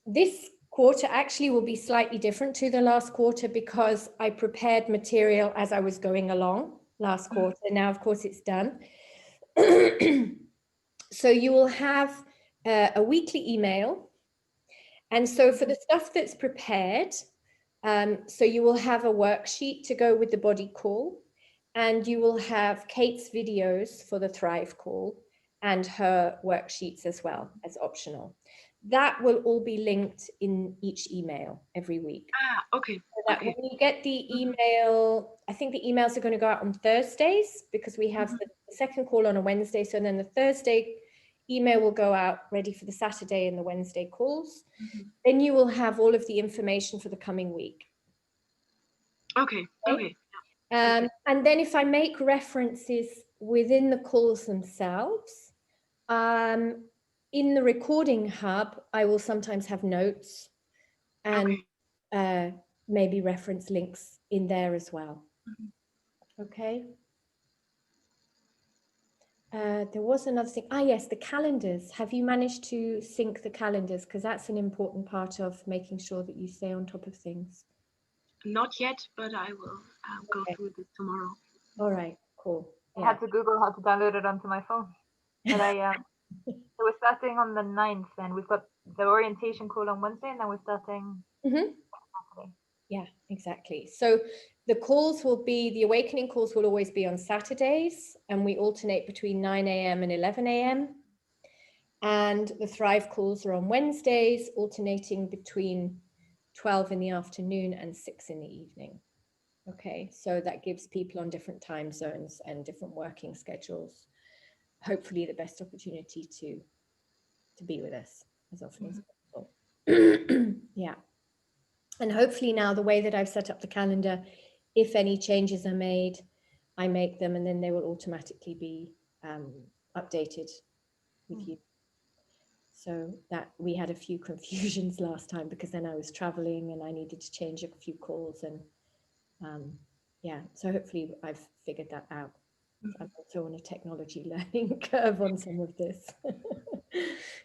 this quarter actually will be slightly different to the last quarter because I prepared material as I was going along last quarter. Now, of course, it's done. So you will have a weekly email. And so for the stuff that's prepared, so you will have a worksheet to go with the body call, and you will have Kate's videos for the Thrive call and her worksheets as well as optional. That will all be linked in each email every week. Okay. So that when you get the email, I think the emails are going to go out on Thursdays because we have the second call on a Wednesday. So then the Thursday email will go out ready for the Saturday and the Wednesday calls. Then you will have all of the information for the coming week. Okay. Okay. And then if I make references within the calls themselves, in the recording hub, I will sometimes have notes and maybe reference links in there as well. Okay. There was another thing. Yes, the calendars. Have you managed to sync the calendars? Because that's an important part of making sure that you stay on top of things. Not yet, but I will go through this tomorrow. All right, cool. I had to Google how to download it onto my phone. But so we're starting on the 9th, and we've got the orientation call on Wednesday, and then we're starting Saturday. Yeah, exactly. So the calls will be, the awakening calls will always be on Saturdays, and we alternate between 9 a.m. and 11 a.m. And the Thrive calls are on Wednesdays, alternating between 12 in the afternoon and 6 in the evening. Okay, so that gives people on different time zones and different working schedules, hopefully the best opportunity to be with us as often as possible. Yeah. And hopefully now the way that I've set up the calendar, if any changes are made, I make them and then they will automatically be updated with you. So that we had a few confusions last time because then I was traveling and I needed to change a few calls and yeah, so hopefully I've figured that out. I'm also on a technology learning curve on some of this.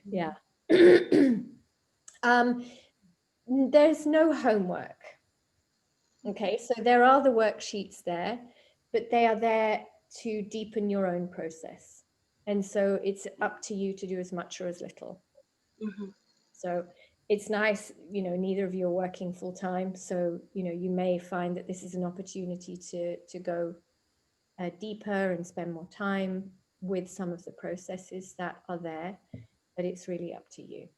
Yeah. There's no homework. Okay, so there are the worksheets there, but they are there to deepen your own process. And so it's up to you to do as much or as little. So it's nice, you know, neither of you are working full time. So, you know, you may find that this is an opportunity to go deeper and spend more time with some of the processes that are there, but it's really up to you.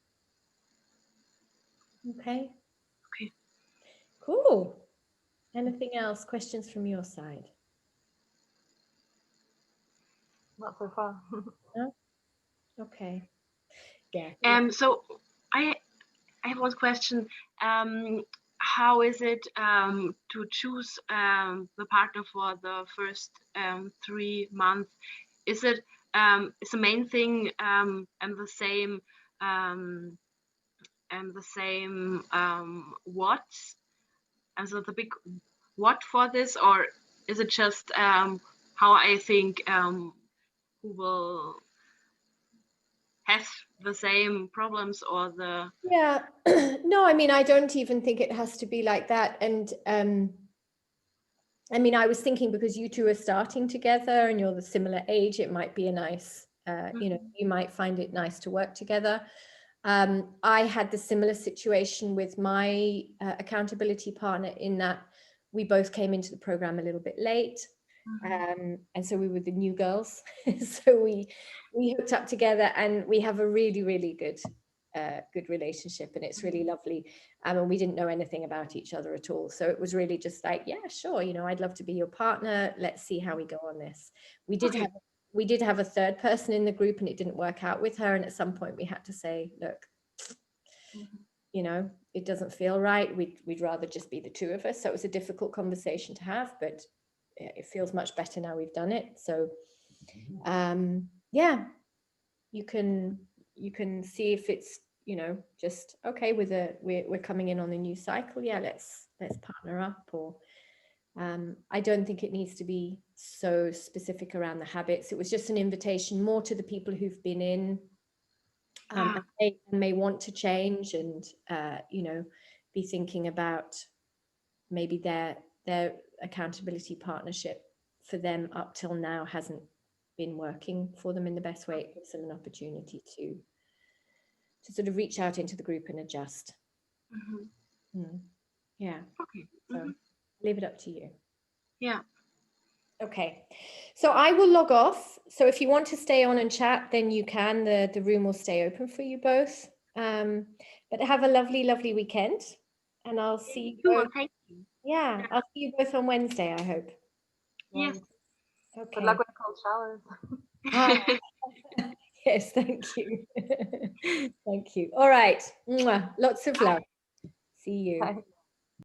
Okay. Okay. Cool. Anything else? Questions from your side? Not so far. No? Okay. Yeah. So I have one question. How is it to choose the partner for the first 3 months? Is it is the main thing and the same what? And so the big what for this, or is it just how I think who will have the same problems or the No, I mean, I don't even think it has to be like that. And I mean, I was thinking because you two are starting together and you're the similar age, it might be a nice you know, you might find it nice to work together. I had the similar situation with my accountability partner in that we both came into the program a little bit late. And so we were the new girls. So we hooked up together, and we have a really, really good relationship, and it's really lovely. And we didn't know anything about each other at all. So it was really just like, yeah, sure, you know, I'd love to be your partner. Let's see how we go on this. We did have a third person in the group, and it didn't work out with her. And at some point we had to say, look, you know, it doesn't feel right. We'd rather just be the two of us. So it was a difficult conversation to have, but it feels much better now we've done it. So yeah, you can see if it's, you know, just okay with we're coming in on a new cycle. Yeah, let's partner up. Or I don't think it needs to be so specific around the habits. It was just an invitation more to the people who've been in and may want to change, and you know, be thinking about maybe their accountability partnership for them up till now hasn't been working for them in the best way. It gives them an opportunity to sort of reach out into the group and adjust. Yeah. Okay. So leave it up to you. Yeah. Okay, so I will log off. So if you want to stay on and chat, then you can. The room will stay open for you both. But have a lovely, lovely weekend, and I'll see you both. Thank you. Yeah, I'll see you both on Wednesday, I hope. Yes. Okay. Good luck with the cold showers. Yes, thank you. Thank you. All right. Mwah. Lots of love. See you. Bye.